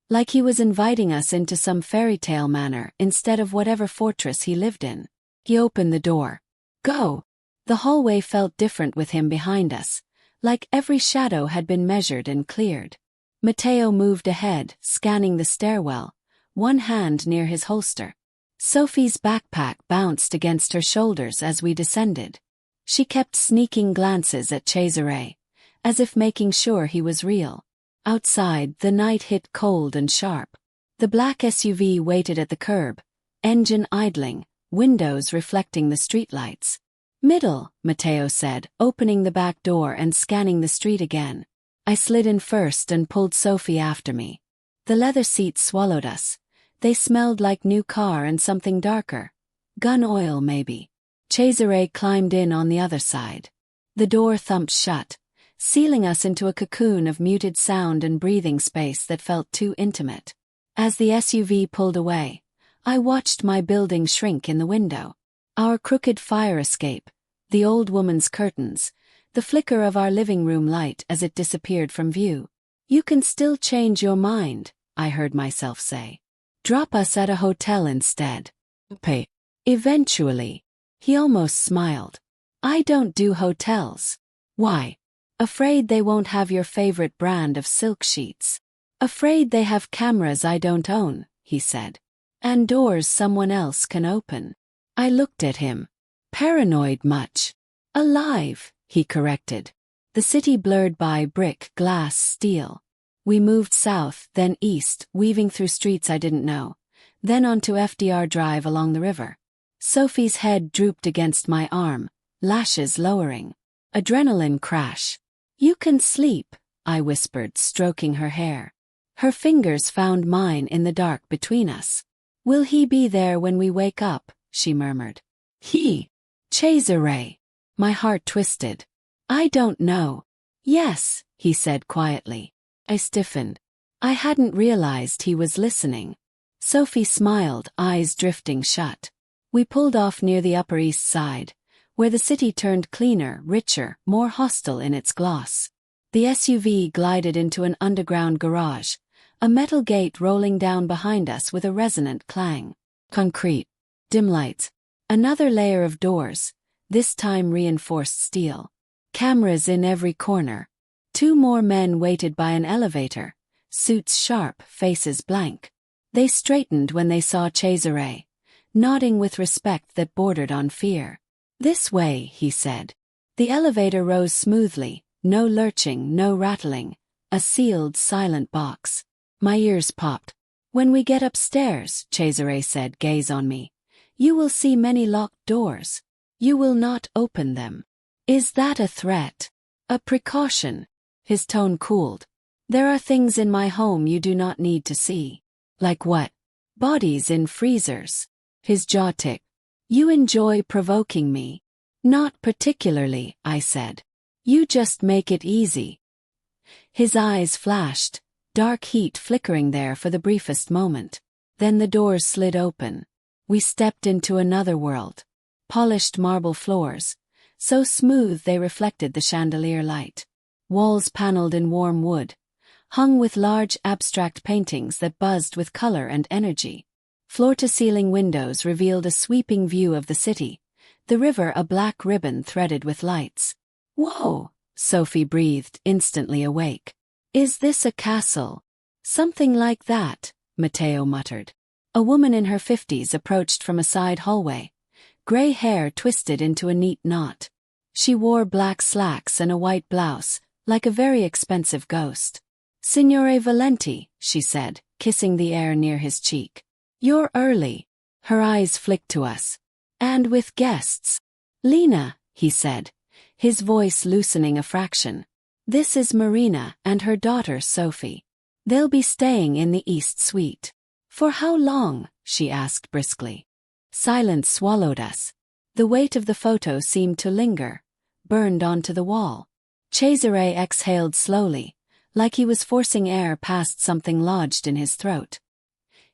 Like he was inviting us into some fairy tale manor instead of whatever fortress he lived in. He opened the door. "Go." The hallway felt different with him behind us, like every shadow had been measured and cleared. Matteo moved ahead, scanning the stairwell, one hand near his holster. Sophie's backpack bounced against her shoulders as we descended. She kept sneaking glances at Cesare, as if making sure he was real. Outside, the night hit cold and sharp. The black SUV waited at the curb, engine idling, windows reflecting the streetlights. "Middle," Matteo said, opening the back door and scanning the street again. I slid in first and pulled Sophie after me. The leather seats swallowed us. They smelled like new car and something darker. Gun oil, maybe. Cesare climbed in on the other side. The door thumped shut, sealing us into a cocoon of muted sound and breathing space that felt too intimate. As the SUV pulled away, I watched my building shrink in the window. Our crooked fire escape, the old woman's curtains, the flicker of our living room light as it disappeared from view. "You can still change your mind," I heard myself say. "Drop us at a hotel instead." "Pay. Eventually." He almost smiled. "I don't do hotels." "Why?" "Afraid they won't have your favorite brand of silk sheets. Afraid they have cameras I don't own," he said. "And doors someone else can open." I looked at him. "Paranoid much?" "Alive," he corrected. The city blurred by brick, glass, steel. We moved south, then east, weaving through streets I didn't know, then onto FDR Drive along the river. Sophie's head drooped against my arm, lashes lowering. Adrenaline crash. "You can sleep," I whispered, stroking her hair. Her fingers found mine in the dark between us. "Will he be there when we wake up?" she murmured. "He? Cesare." My heart twisted. "I don't know." "Yes," he said quietly. I stiffened. I hadn't realized he was listening. Sophie smiled, eyes drifting shut. We pulled off near the Upper East Side, where the city turned cleaner, richer, more hostile in its gloss. The SUV glided into an underground garage, a metal gate rolling down behind us with a resonant clang. Concrete. Dim lights. Another layer of doors, this time reinforced steel. Cameras in every corner. 2 more men waited by an elevator, suits sharp, faces blank. They straightened when they saw Cesare, nodding with respect that bordered on fear. "This way," he said. The elevator rose smoothly, no lurching, no rattling, a sealed, silent box. My ears popped. "When we get upstairs," Cesare said, gaze on me, "you will see many locked doors. You will not open them." "Is that a threat? A precaution?" His tone cooled. "There are things in my home you do not need to see." "Like what?" "Bodies in freezers." His jaw ticked. "You enjoy provoking me." "Not particularly," I said. "You just make it easy." His eyes flashed, dark heat flickering there for the briefest moment. Then the doors slid open. We stepped into another world. Polished marble floors, so smooth they reflected the chandelier light. Walls paneled in warm wood, hung with large abstract paintings that buzzed with color and energy. Floor-to-ceiling windows revealed a sweeping view of the city, the river a black ribbon threaded with lights. "Whoa!" Sophie breathed, instantly awake. "Is this a castle?" "Something like that," Matteo muttered. A woman in her 50s approached from a side hallway, gray hair twisted into a neat knot. She wore black slacks and a white blouse, like a very expensive ghost. "Signore Valenti," she said, kissing the air near his cheek. "You're early." Her eyes flicked to us. "And with guests." "Lena," he said, his voice loosening a fraction. This is Marina and her daughter Sophie. They'll be staying in the East Suite. For how long? She asked briskly. Silence swallowed us. The weight of the photo seemed to linger, burned onto the wall. Cesare exhaled slowly, like he was forcing air past something lodged in his throat.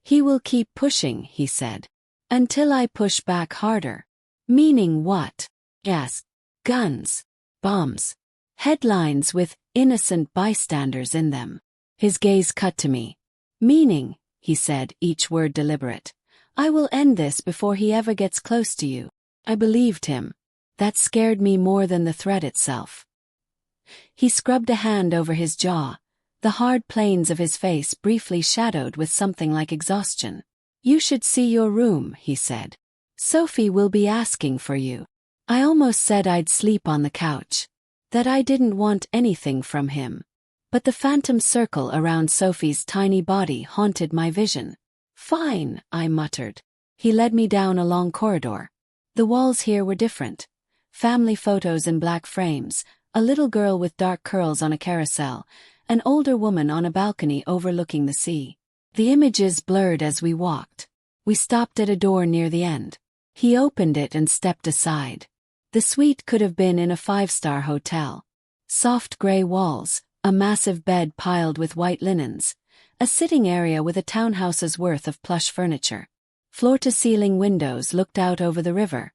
He will keep pushing, he said. Until I push back harder. Meaning what? Yes. Guns. Bombs. Headlines with innocent bystanders in them. His gaze cut to me. Meaning, he said, each word deliberate. I will end this before he ever gets close to you. I believed him. That scared me more than the threat itself. He scrubbed a hand over his jaw, the hard planes of his face briefly shadowed with something like exhaustion. You should see your room, he said. Sophie will be asking for you. I almost said I'd sleep on the couch. That I didn't want anything from him. But the phantom circle around Sophie's tiny body haunted my vision. Fine, I muttered. He led me down a long corridor. The walls here were different. Family photos in black frames, a little girl with dark curls on a carousel, an older woman on a balcony overlooking the sea. The images blurred as we walked. We stopped at a door near the end. He opened it and stepped aside. The suite could have been in a five-star hotel. Soft gray walls, a massive bed piled with white linens, a sitting area with a townhouse's worth of plush furniture. Floor-to-ceiling windows looked out over the river,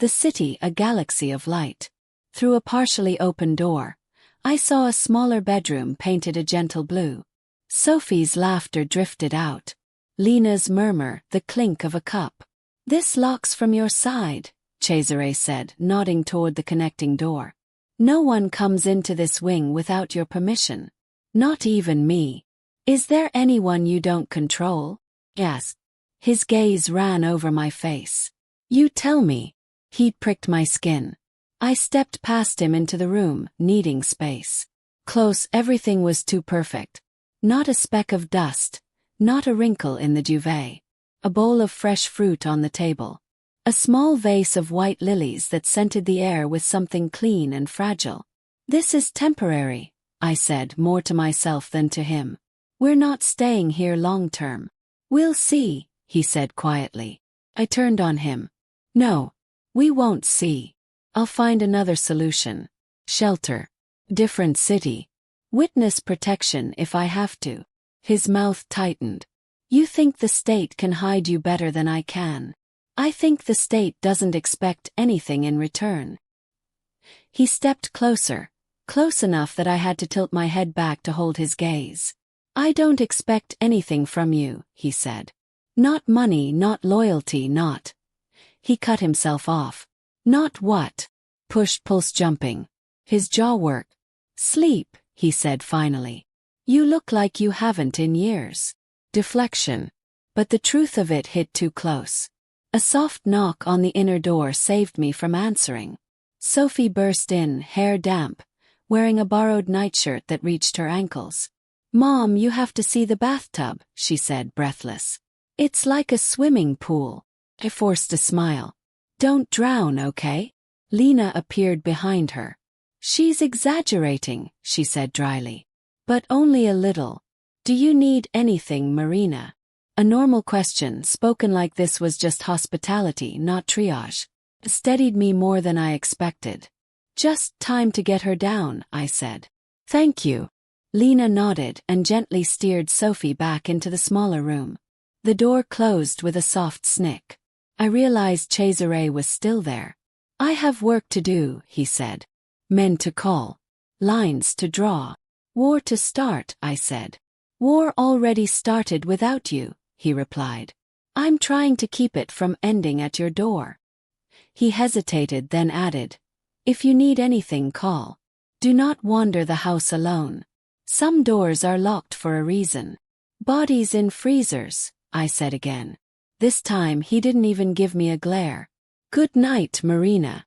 the city a galaxy of light. Through a partially open door, I saw a smaller bedroom painted a gentle blue. Sophie's laughter drifted out. Lena's murmur, the clink of a cup. This locks from your side, Cesare said, nodding toward the connecting door. No one comes into this wing without your permission. Not even me. Is there anyone you don't control? Yes. His gaze ran over my face. You tell me. He pricked my skin. I stepped past him into the room, needing space. Close, everything was too perfect. Not a speck of dust, not a wrinkle in the duvet. A bowl of fresh fruit on the table. A small vase of white lilies that scented the air with something clean and fragile. This is temporary, I said, more to myself than to him. We're not staying here long term. We'll see, he said quietly. I turned on him. No, we won't see. I'll find another solution. Shelter. Different city. Witness protection if I have to. His mouth tightened. You think the state can hide you better than I can. I think the state doesn't expect anything in return. He stepped closer, close enough that I had to tilt my head back to hold his gaze. I don't expect anything from you, he said. Not money, not loyalty, not. He cut himself off. Not what? Pushed pulse jumping. His jaw worked. Sleep, he said finally. You look like you haven't in years. Deflection. But the truth of it hit too close. A soft knock on the inner door saved me from answering. Sophie burst in, hair damp, wearing a borrowed nightshirt that reached her ankles. Mom, you have to see the bathtub, she said, breathless. It's like a swimming pool. I forced a smile. Don't drown, okay? Lena appeared behind her. She's exaggerating, she said dryly. But only a little. Do you need anything, Marina? A normal question, spoken like this was just hospitality, not triage. Steadied me more than I expected. Just time to get her down, I said. Thank you. Lena nodded and gently steered Sophie back into the smaller room. The door closed with a soft snick. I realized Cesare was still there. I have work to do, he said. Men to call. Lines to draw. War to start, I said. War already started without you, he replied. I'm trying to keep it from ending at your door. He hesitated, then added, if you need anything, call. Do not wander the house alone. Some doors are locked for a reason. Bodies in freezers, I said again. This time he didn't even give me a glare. Good night, Marina.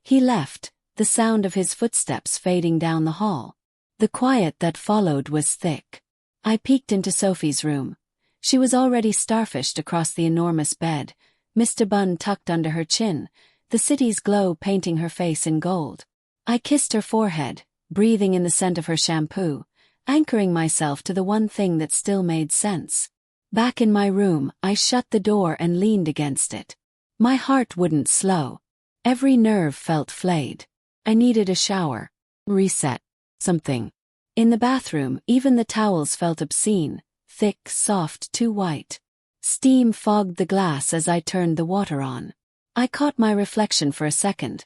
He left, the sound of his footsteps fading down the hall. The quiet that followed was thick. I peeked into Sophie's room. She was already starfished across the enormous bed, Mr. Bun tucked under her chin, the city's glow painting her face in gold. I kissed her forehead, breathing in the scent of her shampoo, anchoring myself to the one thing that still made sense. Back in my room, I shut the door and leaned against it. My heart wouldn't slow. Every nerve felt flayed. I needed a shower. Reset. Something. In the bathroom, even the towels felt obscene, thick, soft, too white. Steam fogged the glass as I turned the water on. I caught my reflection for a second.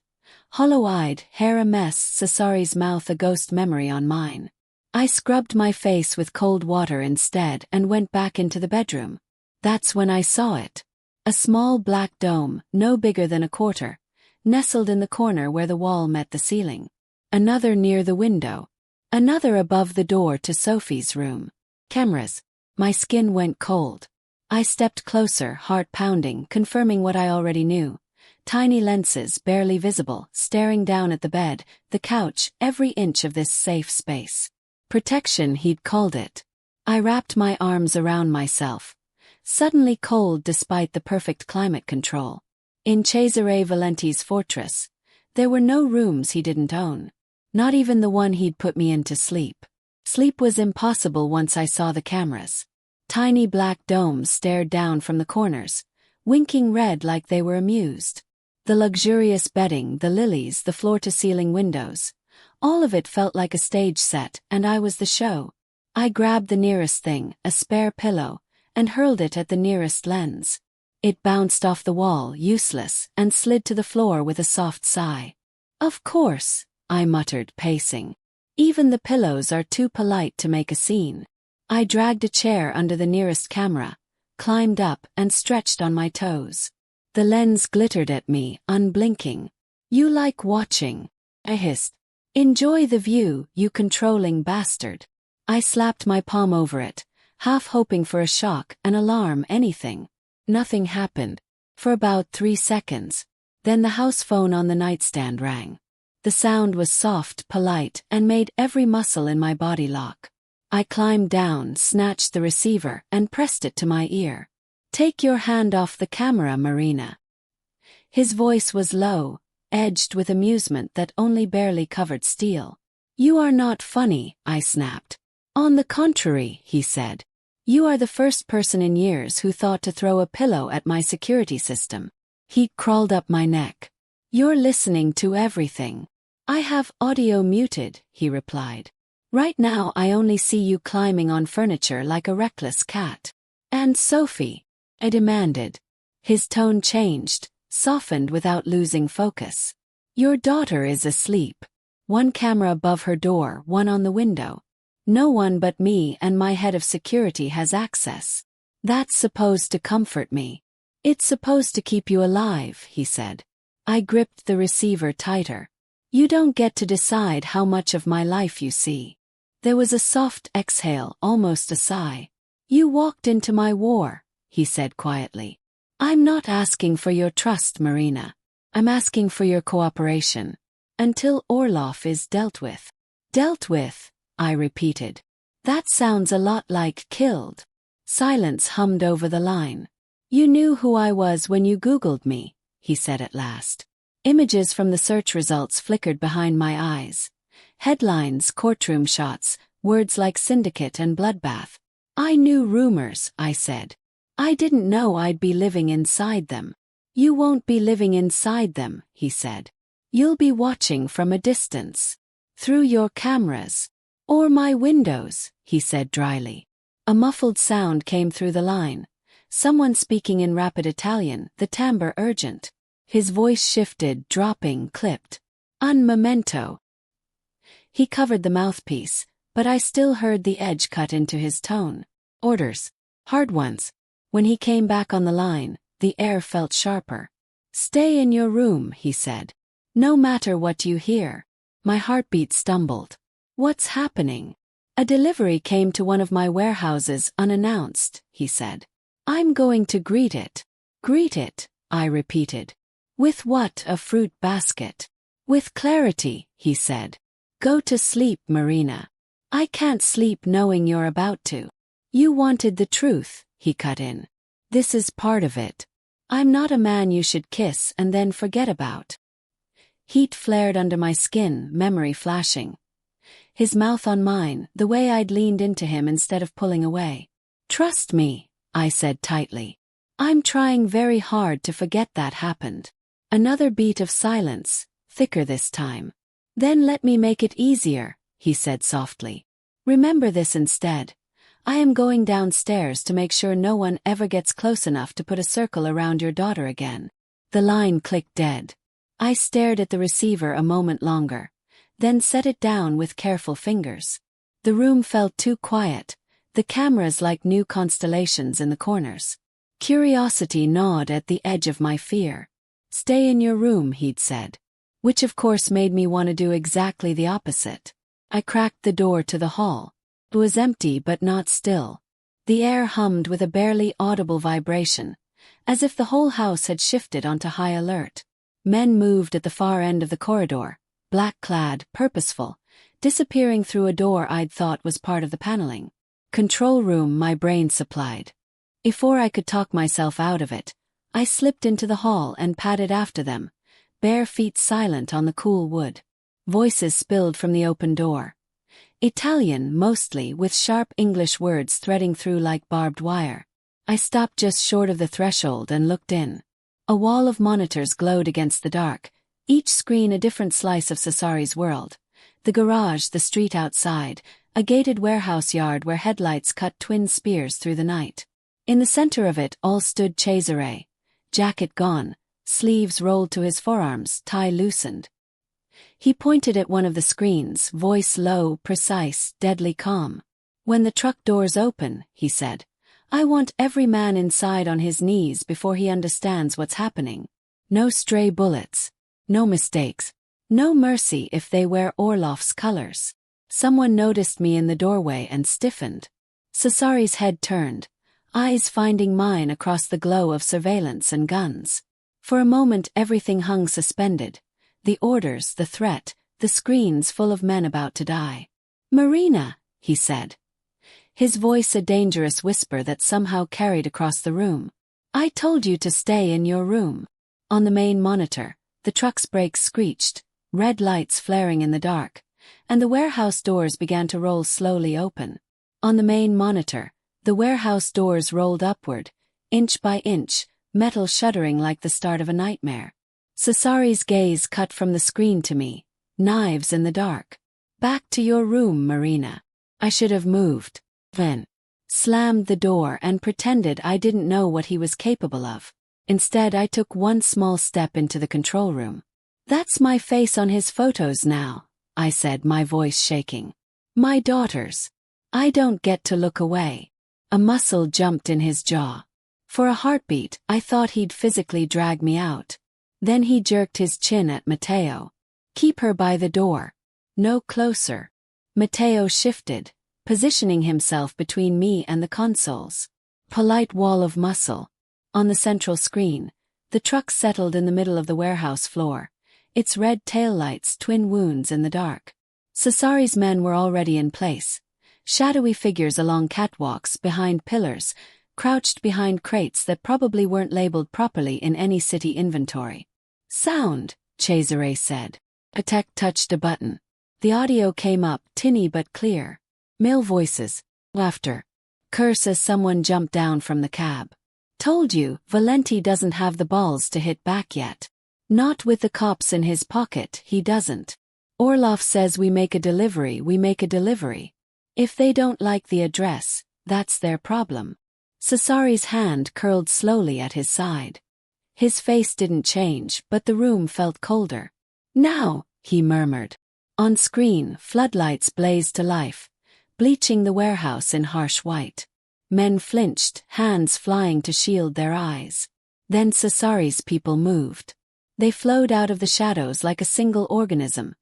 Hollow-eyed, hair a mess, Cesari's mouth a ghost memory on mine. I scrubbed my face with cold water instead and went back into the bedroom. That's when I saw it. A small black dome, no bigger than a quarter, nestled in the corner where the wall met the ceiling. Another near the window. Another above the door to Sophie's room. Cameras. My skin went cold. I stepped closer, heart pounding, confirming what I already knew. Tiny lenses, barely visible, staring down at the bed, the couch, every inch of this safe space. Protection, he'd called it. I wrapped my arms around myself. Suddenly cold despite the perfect climate control. In Cesare Valenti's fortress, there were no rooms he didn't own. Not even the one he'd put me in to sleep. Sleep was impossible once I saw the cameras. Tiny black domes stared down from the corners, winking red like they were amused. The luxurious bedding, the lilies, the floor-to-ceiling windows. All of it felt like a stage set, and I was the show. I grabbed the nearest thing, a spare pillow, and hurled it at the nearest lens. It bounced off the wall, useless, and slid to the floor with a soft sigh. Of course, I muttered, pacing. Even the pillows are too polite to make a scene. I dragged a chair under the nearest camera, climbed up, and stretched on my toes. The lens glittered at me, unblinking. You like watching, I hissed. Enjoy the view, you controlling bastard. I slapped my palm over it, half hoping for a shock, an alarm, anything. Nothing happened. For about 3 seconds. Then the house phone on the nightstand rang. The sound was soft, polite, and made every muscle in my body lock. I climbed down, snatched the receiver, and pressed it to my ear. Take your hand off the camera, Marina. His voice was low, edged with amusement that only barely covered steel. You are not funny, I snapped. On the contrary, he said. You are the first person in years who thought to throw a pillow at my security system. He crawled up my neck. You're listening to everything. I have audio muted, he replied. Right now I only see you climbing on furniture like a reckless cat. And Sophie? I demanded. His tone changed, softened without losing focus. Your daughter is asleep. One camera above her door, one on the window. No one but me and my head of security has access. That's supposed to comfort me. It's supposed to keep you alive, he said. I gripped the receiver tighter. You don't get to decide how much of my life you see. There was a soft exhale, almost a sigh. You walked into my war, he said quietly. I'm not asking for your trust, Marina. I'm asking for your cooperation. Until Orloff is dealt with. Dealt with, I repeated. That sounds a lot like killed. Silence hummed over the line. You knew who I was when you Googled me, he said at last. Images from the search results flickered behind my eyes. Headlines, courtroom shots, words like syndicate and bloodbath. I knew rumors, I said. I didn't know I'd be living inside them. You won't be living inside them, he said. You'll be watching from a distance. Through your cameras. Or my windows, he said dryly. A muffled sound came through the line. Someone speaking in rapid Italian, the timbre urgent. His voice shifted, dropping, clipped. Un momento. He covered the mouthpiece, but I still heard the edge cut into his tone. Orders. Hard ones. When he came back on the line, the air felt sharper. Stay in your room, he said. No matter what you hear. My heartbeat stumbled. What's happening? A delivery came to one of my warehouses unannounced, he said. I'm going to greet it. Greet it, I repeated. With what? A fruit basket. With clarity, he said. Go to sleep, Marina. I can't sleep knowing you're about to. You wanted the truth, he cut in. This is part of it. I'm not a man you should kiss and then forget about. Heat flared under my skin, memory flashing. his mouth on mine, the way I'd leaned into him instead of pulling away. "Trust me," I said tightly. "I'm trying very hard to forget that happened." Another beat of silence, thicker this time. "Then let me make it easier," he said softly. "Remember this instead. I am going downstairs to make sure no one ever gets close enough to put a circle around your daughter again." The line clicked dead. I stared at the receiver a moment longer, then set it down with careful fingers. The room felt too quiet, the cameras like new constellations in the corners. Curiosity gnawed at the edge of my fear. "Stay in your room," he'd said. Which of course made me want to do exactly the opposite. I cracked the door to the hall. It was empty but not still. The air hummed with a barely audible vibration, as if the whole house had shifted onto high alert. Men moved at the far end of the corridor, black-clad, purposeful, disappearing through a door I'd thought was part of the paneling. "Control room," my brain supplied. Before I could talk myself out of it, I slipped into the hall and padded after them, bare feet silent on the cool wood. Voices spilled from the open door. Italian, mostly, with sharp English words threading through like barbed wire. I stopped just short of the threshold and looked in. A wall of monitors glowed against the dark, each screen a different slice of Cesari's world. The garage, the street outside, a gated warehouse yard where headlights cut twin spears through the night. In the center of it all stood Cesare, jacket gone, sleeves rolled to his forearms, tie loosened. He pointed at one of the screens, voice low, precise, deadly calm. "When the truck doors open," he said, "I want every man inside on his knees before he understands what's happening. No stray bullets. No mistakes. No mercy if they wear Orloff's colors." Someone noticed me in the doorway and stiffened. Cesari's head turned, eyes finding mine across the glow of surveillance and guns. For a moment everything hung suspended. The orders, the threat, the screens full of men about to die. "Marina," he said. His voice a dangerous whisper that somehow carried across the room. "I told you to stay in your room." On the main monitor, the truck's brakes screeched, red lights flaring in the dark, and the warehouse doors began to roll slowly open. On the main monitor, the warehouse doors rolled upward, inch by inch, metal shuddering like the start of a nightmare. Cesari's gaze cut from the screen to me, knives in the dark. "Back to your room, Marina." I should have moved. Then slammed the door and pretended I didn't know what he was capable of. Instead I took one small step into the control room. "That's my face on his photos now," I said, my voice shaking. "My daughter's. I don't get to look away." A muscle jumped in his jaw. For a heartbeat, I thought he'd physically drag me out. Then he jerked his chin at Matteo. "Keep her by the door. No closer." Matteo shifted, positioning himself between me and the consoles. Polite wall of muscle. On the central screen, the truck settled in the middle of the warehouse floor, its red taillights twin wounds in the dark. Cesari's men were already in place. Shadowy figures along catwalks, behind pillars, crouched behind crates that probably weren't labeled properly in any city inventory. "Sound," Cesare said. Patek touched a button. The audio came up, tinny but clear. Male voices. Laughter. Curse as someone jumped down from the cab. "Told you, Valenti doesn't have the balls to hit back yet. Not with the cops in his pocket, he doesn't. Orloff says we make a delivery, we make a delivery. If they don't like the address, that's their problem." Cesari's hand curled slowly at his side. His face didn't change, but the room felt colder. "Now," he murmured. On screen, floodlights blazed to life, bleaching the warehouse in harsh white. Men flinched, hands flying to shield their eyes. Then Cesari's people moved. They flowed out of the shadows like a single organism,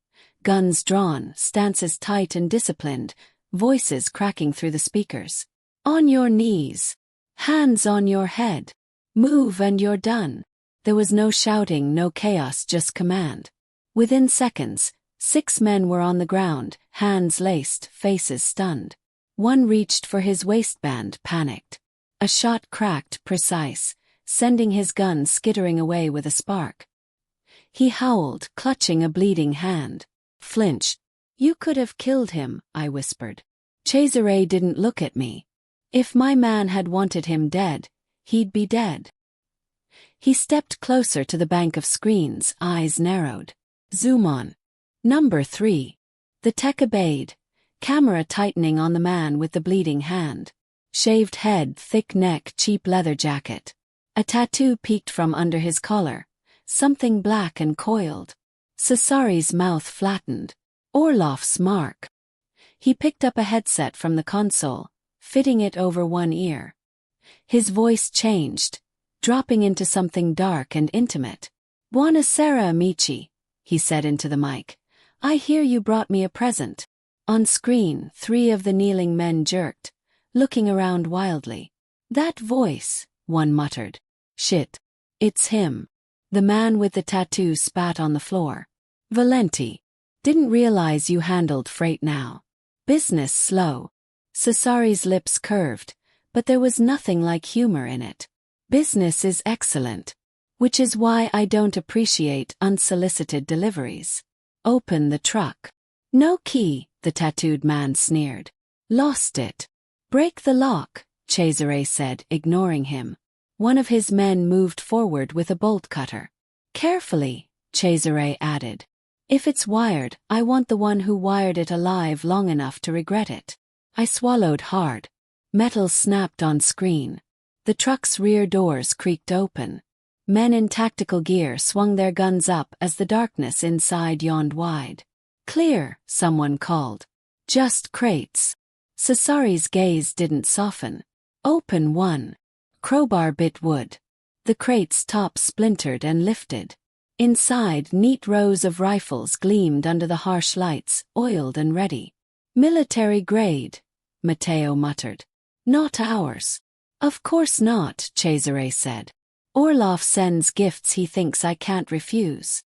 guns drawn, stances tight and disciplined, voices cracking through the speakers. "On your knees. Hands on your head. Move and you're done." There was no shouting, no chaos, just command. Within seconds, 6 men were on the ground, hands laced, faces stunned. One reached for his waistband, panicked. A shot cracked, precise, sending his gun skittering away with a spark. He howled, clutching a bleeding hand. "Flinch. You could have killed him, I whispered. Cesare didn't look at me. If my man had wanted him dead, he'd be dead. He stepped closer to the bank of screens, eyes narrowed. Zoom on. Number 3. The tech obeyed, camera tightening on the man with the bleeding hand. Shaved head, thick neck, cheap leather jacket. A tattoo peeked from under his collar, something black and coiled. Cesari's mouth flattened. Orloff's mark. He picked up a headset from the console, fitting it over one ear. His voice changed, dropping into something dark and intimate. Buonasera, amici, he said into the mic. I hear you brought me a present. On screen, 3 of the kneeling men jerked, looking around wildly. That voice, one muttered. Shit. It's him. The man with the tattoo spat on the floor. Valenti. Didn't realize you handled freight now. Business slow. Cesari's lips curved, but there was nothing like humor in it. Business is excellent. Which is why I don't appreciate unsolicited deliveries. Open the truck. No key, the tattooed man sneered. Lost it. Break the lock, Cesare said, ignoring him. One of his men moved forward with a bolt cutter. Carefully, Cesare added. If it's wired, I want the one who wired it alive long enough to regret it. I swallowed hard. Metal snapped on screen. The truck's rear doors creaked open. Men in tactical gear swung their guns up as the darkness inside yawned wide. Clear, someone called. Just crates. Cesari's gaze didn't soften. Open one. Crowbar bit wood. The crate's top splintered and lifted. Inside, neat rows of rifles gleamed under the harsh lights, oiled and ready. Military grade, Matteo muttered. Not ours. Of course not, Cesare said. Orloff sends gifts he thinks I can't refuse.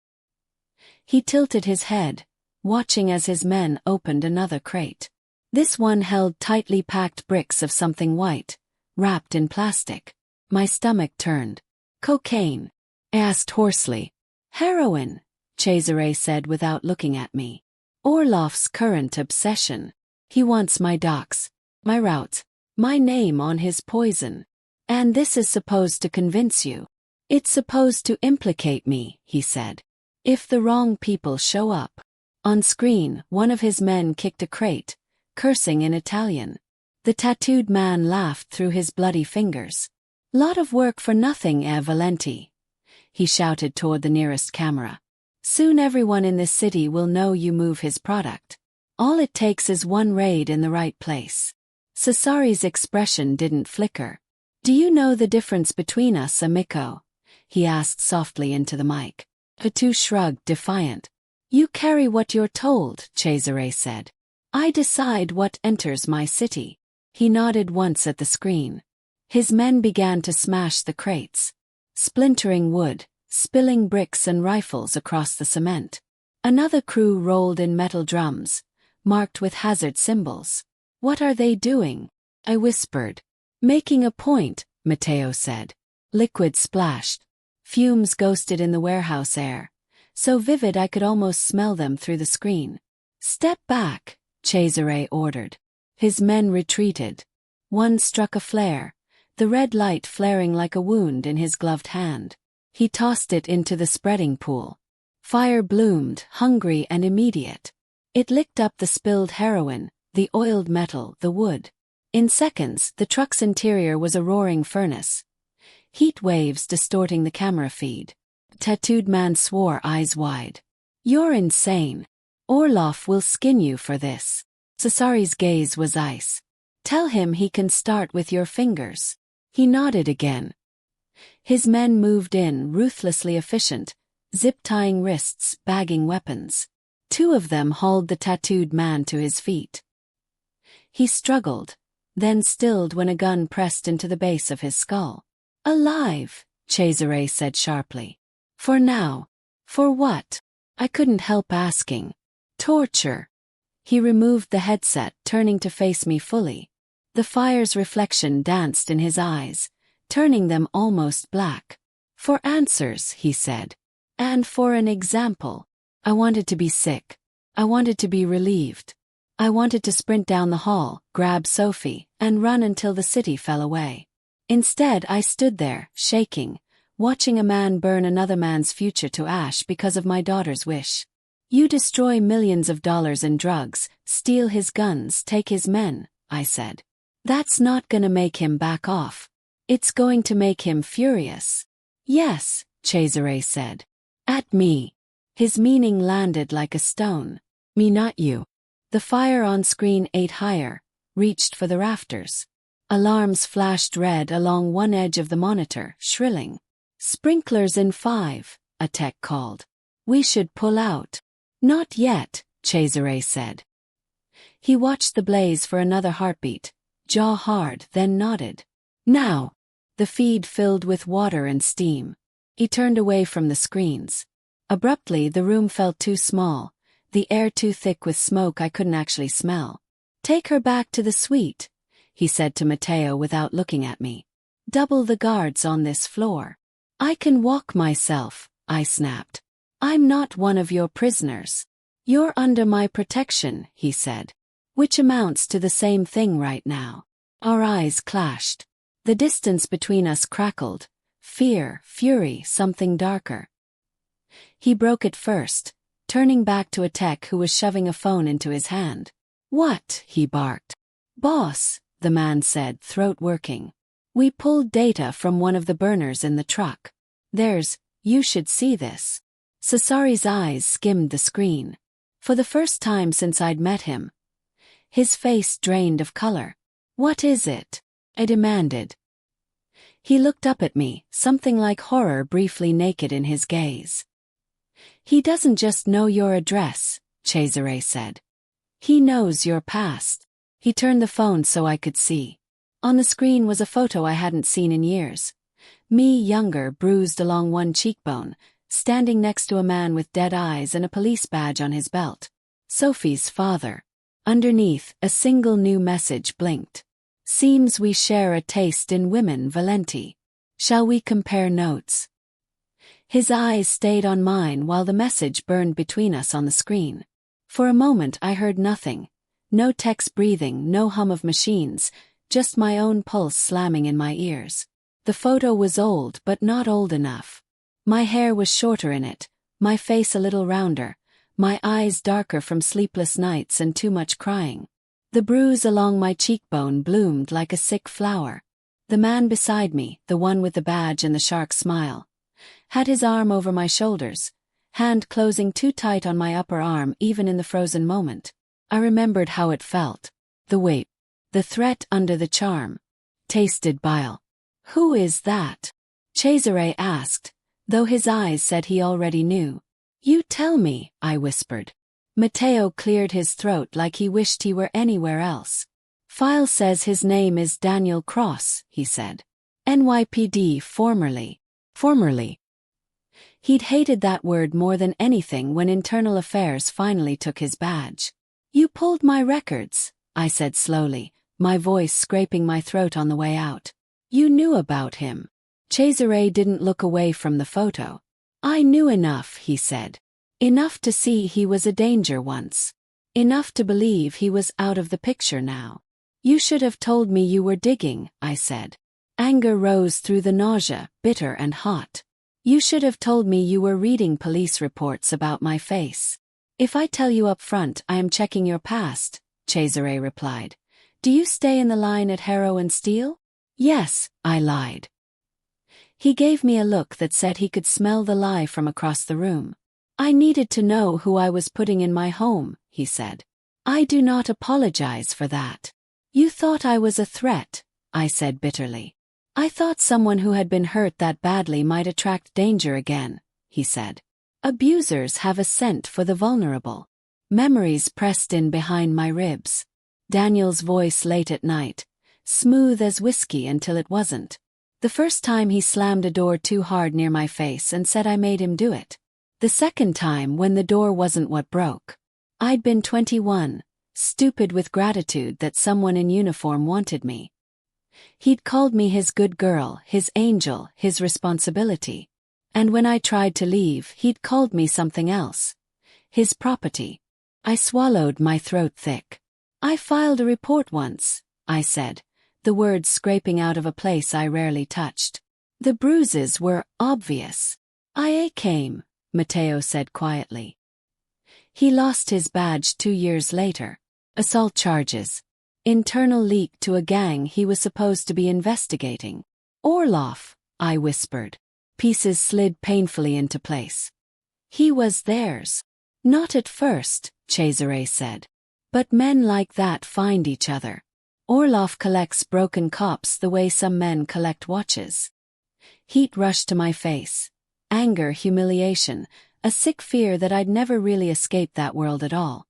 He tilted his head, watching as his men opened another crate. This one held tightly packed bricks of something white, wrapped in plastic. My stomach turned. Cocaine? I asked hoarsely. Heroin, Cesare said without looking at me. Orloff's current obsession. He wants my docs, my route, my name on his poison. And this is supposed to convince you. It's supposed to implicate me, he said. If the wrong people show up. On screen, one of his men kicked a crate, cursing in Italian. The tattooed man laughed through his bloody fingers. Lot of work for nothing, Valenti. He shouted toward the nearest camera. Soon everyone in this city will know you move his product. All it takes is one raid in the right place. Cesari's expression didn't flicker. Do you know the difference between us, amico? He asked softly into the mic. Patu shrugged, defiant. You carry what you're told, Cesare said. I decide what enters my city. He nodded once at the screen. His men began to smash the crates. Splintering wood, spilling bricks and rifles across the cement. Another crew rolled in metal drums, marked with hazard symbols. What are they doing? I whispered. Making a point, Matteo said. Liquid splashed. Fumes ghosted in the warehouse air, so vivid I could almost smell them through the screen. Step back, Cesare ordered. His men retreated. One struck a flare, the red light flaring like a wound in his gloved hand. He tossed it into the spreading pool. Fire bloomed, hungry and immediate. It licked up the spilled heroin, the oiled metal, the wood. In seconds, the truck's interior was a roaring furnace. Heat waves distorting the camera feed. Tattooed man swore, eyes wide. You're insane. Orloff will skin you for this. Cesari's gaze was ice. Tell him he can start with your fingers. He nodded again. His men moved in, ruthlessly efficient, zip-tying wrists, bagging weapons. 2 of them hauled the tattooed man to his feet. He struggled, then stilled when a gun pressed into the base of his skull. Alive, Cesare said sharply. For now. For what? I couldn't help asking. Torture. He removed the headset, turning to face me fully. The fire's reflection danced in his eyes, turning them almost black. For answers, he said. And for an example. I wanted to be sick. I wanted to be relieved. I wanted to sprint down the hall, grab Sophie, and run until the city fell away. Instead, I stood there, shaking, watching a man burn another man's future to ash because of my daughter's wish. You destroy millions of dollars in drugs, steal his guns, take his men, I said. That's not gonna make him back off. It's going to make him furious. Yes, Cesare said. At me. His meaning landed like a stone. Me, not you. The fire on screen ate higher, reached for the rafters. Alarms flashed red along one edge of the monitor, shrilling. Sprinklers in 5, a tech called. We should pull out. Not yet, Cesare said. He watched the blaze for another heartbeat, jaw hard, then nodded. Now. The feed filled with water and steam. He turned away from the screens. Abruptly, the room felt too small, the air too thick with smoke I couldn't actually smell. Take her back to the suite, he said to Matteo without looking at me. Double the guards on this floor. I can walk myself, I snapped. I'm not one of your prisoners. You're under my protection, he said. Which amounts to the same thing right now. Our eyes clashed. The distance between us crackled. Fear, fury, something darker. He broke it first, turning back to a tech who was shoving a phone into his hand. What? He barked. Boss, the man said, throat working. We pulled data from one of the burners in the truck. You should see this. Cesari's eyes skimmed the screen. For the first time since I'd met him. His face drained of color. What is it? I demanded. He looked up at me, something like horror briefly naked in his gaze. He doesn't just know your address, Cesare said. He knows your past. He turned the phone so I could see. On the screen was a photo I hadn't seen in years. Me, younger, bruised along one cheekbone, standing next to a man with dead eyes and a police badge on his belt. Sophie's father. Underneath, a single new message blinked. Seems we share a taste in women, Valenti. Shall we compare notes? His eyes stayed on mine while the message burned between us on the screen. For a moment I heard nothing. No text breathing, no hum of machines, just my own pulse slamming in my ears. The photo was old but not old enough. My hair was shorter in it, my face a little rounder, my eyes darker from sleepless nights and too much crying. The bruise along my cheekbone bloomed like a sick flower. The man beside me, the one with the badge and the shark smile, had his arm over my shoulders, hand closing too tight on my upper arm even in the frozen moment. I remembered how it felt. The weight. The threat under the charm. Tasted bile. Who is that? Cesare asked, though his eyes said he already knew. You tell me, I whispered. Matteo cleared his throat like he wished he were anywhere else. File says his name is Daniel Cross, he said. NYPD formerly. He'd hated that word more than anything when Internal Affairs finally took his badge. You pulled my records, I said slowly, my voice scraping my throat on the way out. You knew about him. Cesare didn't look away from the photo. I knew enough, he said. Enough to see he was a danger once. Enough to believe he was out of the picture now. You should have told me you were digging, I said. Anger rose through the nausea, bitter and hot. You should have told me you were reading police reports about my face. If I tell you up front I am checking your past, Cesare replied. Do you stay in the line at Harrow and Steel? Yes, I lied. He gave me a look that said he could smell the lie from across the room. I needed to know who I was putting in my home, he said. I do not apologize for that. You thought I was a threat, I said bitterly. I thought someone who had been hurt that badly might attract danger again, he said. Abusers have a scent for the vulnerable. Memories pressed in behind my ribs. Daniel's voice late at night, smooth as whiskey until it wasn't. The first time he slammed a door too hard near my face and said I made him do it. The second time when the door wasn't what broke. I'd been 21, stupid with gratitude that someone in uniform wanted me. He'd called me his good girl, his angel, his responsibility. And when I tried to leave, he'd called me something else. His property. I swallowed, my throat thick. I filed a report once, I said, the words scraping out of a place I rarely touched. The bruises were obvious. IA came, Matteo said quietly. He lost his badge 2 years later. Assault charges. Internal leak to a gang he was supposed to be investigating. Orloff, I whispered. Pieces slid painfully into place. He was theirs. Not at first, Cesare said. But men like that find each other. Orloff collects broken cops the way some men collect watches. Heat rushed to my face. Anger, humiliation, a sick fear that I'd never really escaped that world at all.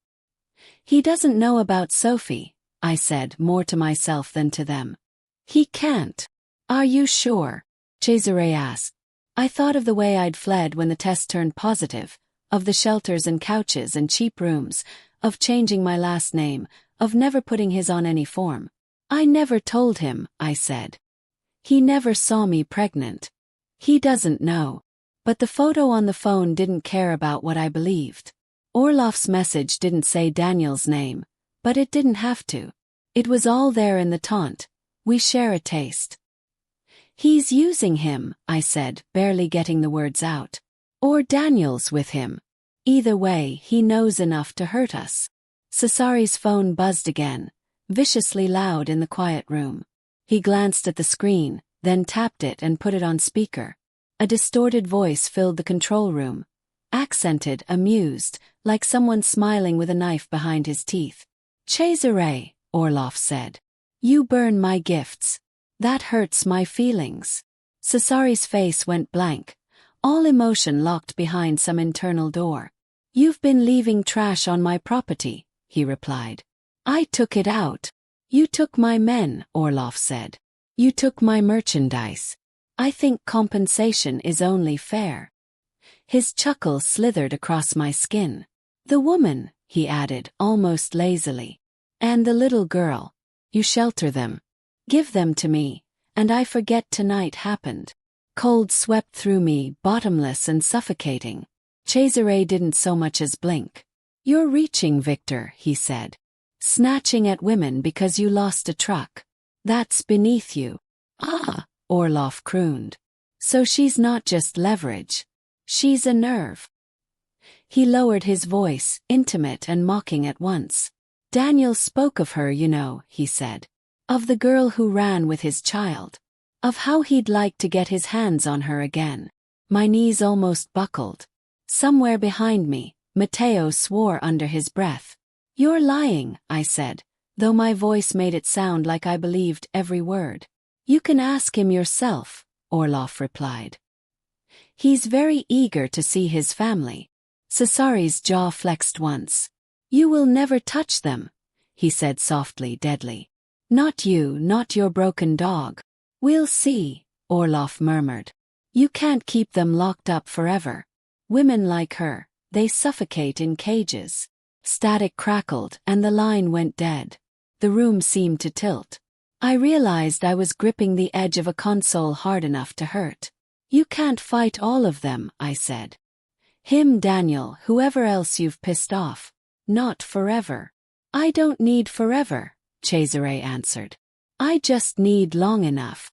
He doesn't know about Sophie, I said, more to myself than to them. He can't. Are you sure? Cesare asked. I thought of the way I'd fled when the test turned positive, of the shelters and couches and cheap rooms, of changing my last name, of never putting his on any form. I never told him, I said. He never saw me pregnant. He doesn't know. But the photo on the phone didn't care about what I believed. Orloff's message didn't say Daniel's name, but it didn't have to. It was all there in the taunt. We share a taste. He's using him, I said, barely getting the words out. Or Daniel's with him. Either way, he knows enough to hurt us. Cesari's phone buzzed again, viciously loud in the quiet room. He glanced at the screen, then tapped it and put it on speaker. A distorted voice filled the control room. Accented, amused, like someone smiling with a knife behind his teeth. Cesare, Orloff said. You burn my gifts. That hurts my feelings. Cesari's face went blank. All emotion locked behind some internal door. You've been leaving trash on my property, he replied. I took it out. You took my men, Orloff said. You took my merchandise. I think compensation is only fair. His chuckle slithered across my skin. The woman, he added, almost lazily. And the little girl. You shelter them. Give them to me, and I forget tonight happened. Cold swept through me, bottomless and suffocating. Cesare didn't so much as blink. You're reaching, Victor, he said. Snatching at women because you lost a truck. That's beneath you. Ah, Orloff crooned. So she's not just leverage. She's a nerve. He lowered his voice, intimate and mocking at once. Daniel spoke of her, you know, he said. Of the girl who ran with his child. Of how he'd like to get his hands on her again. My knees almost buckled. Somewhere behind me, Matteo swore under his breath. You're lying, I said, though my voice made it sound like I believed every word. You can ask him yourself, Orloff replied. He's very eager to see his family. Cesari's jaw flexed once. You will never touch them, he said softly, deadly. Not you, not your broken dog. We'll see, Orloff murmured. You can't keep them locked up forever. Women like her, they suffocate in cages. Static crackled and the line went dead. The room seemed to tilt. I realized I was gripping the edge of a console hard enough to hurt. You can't fight all of them, I said. Him, Daniel, whoever else you've pissed off. Not forever. I don't need forever, Cesare answered. I just need long enough.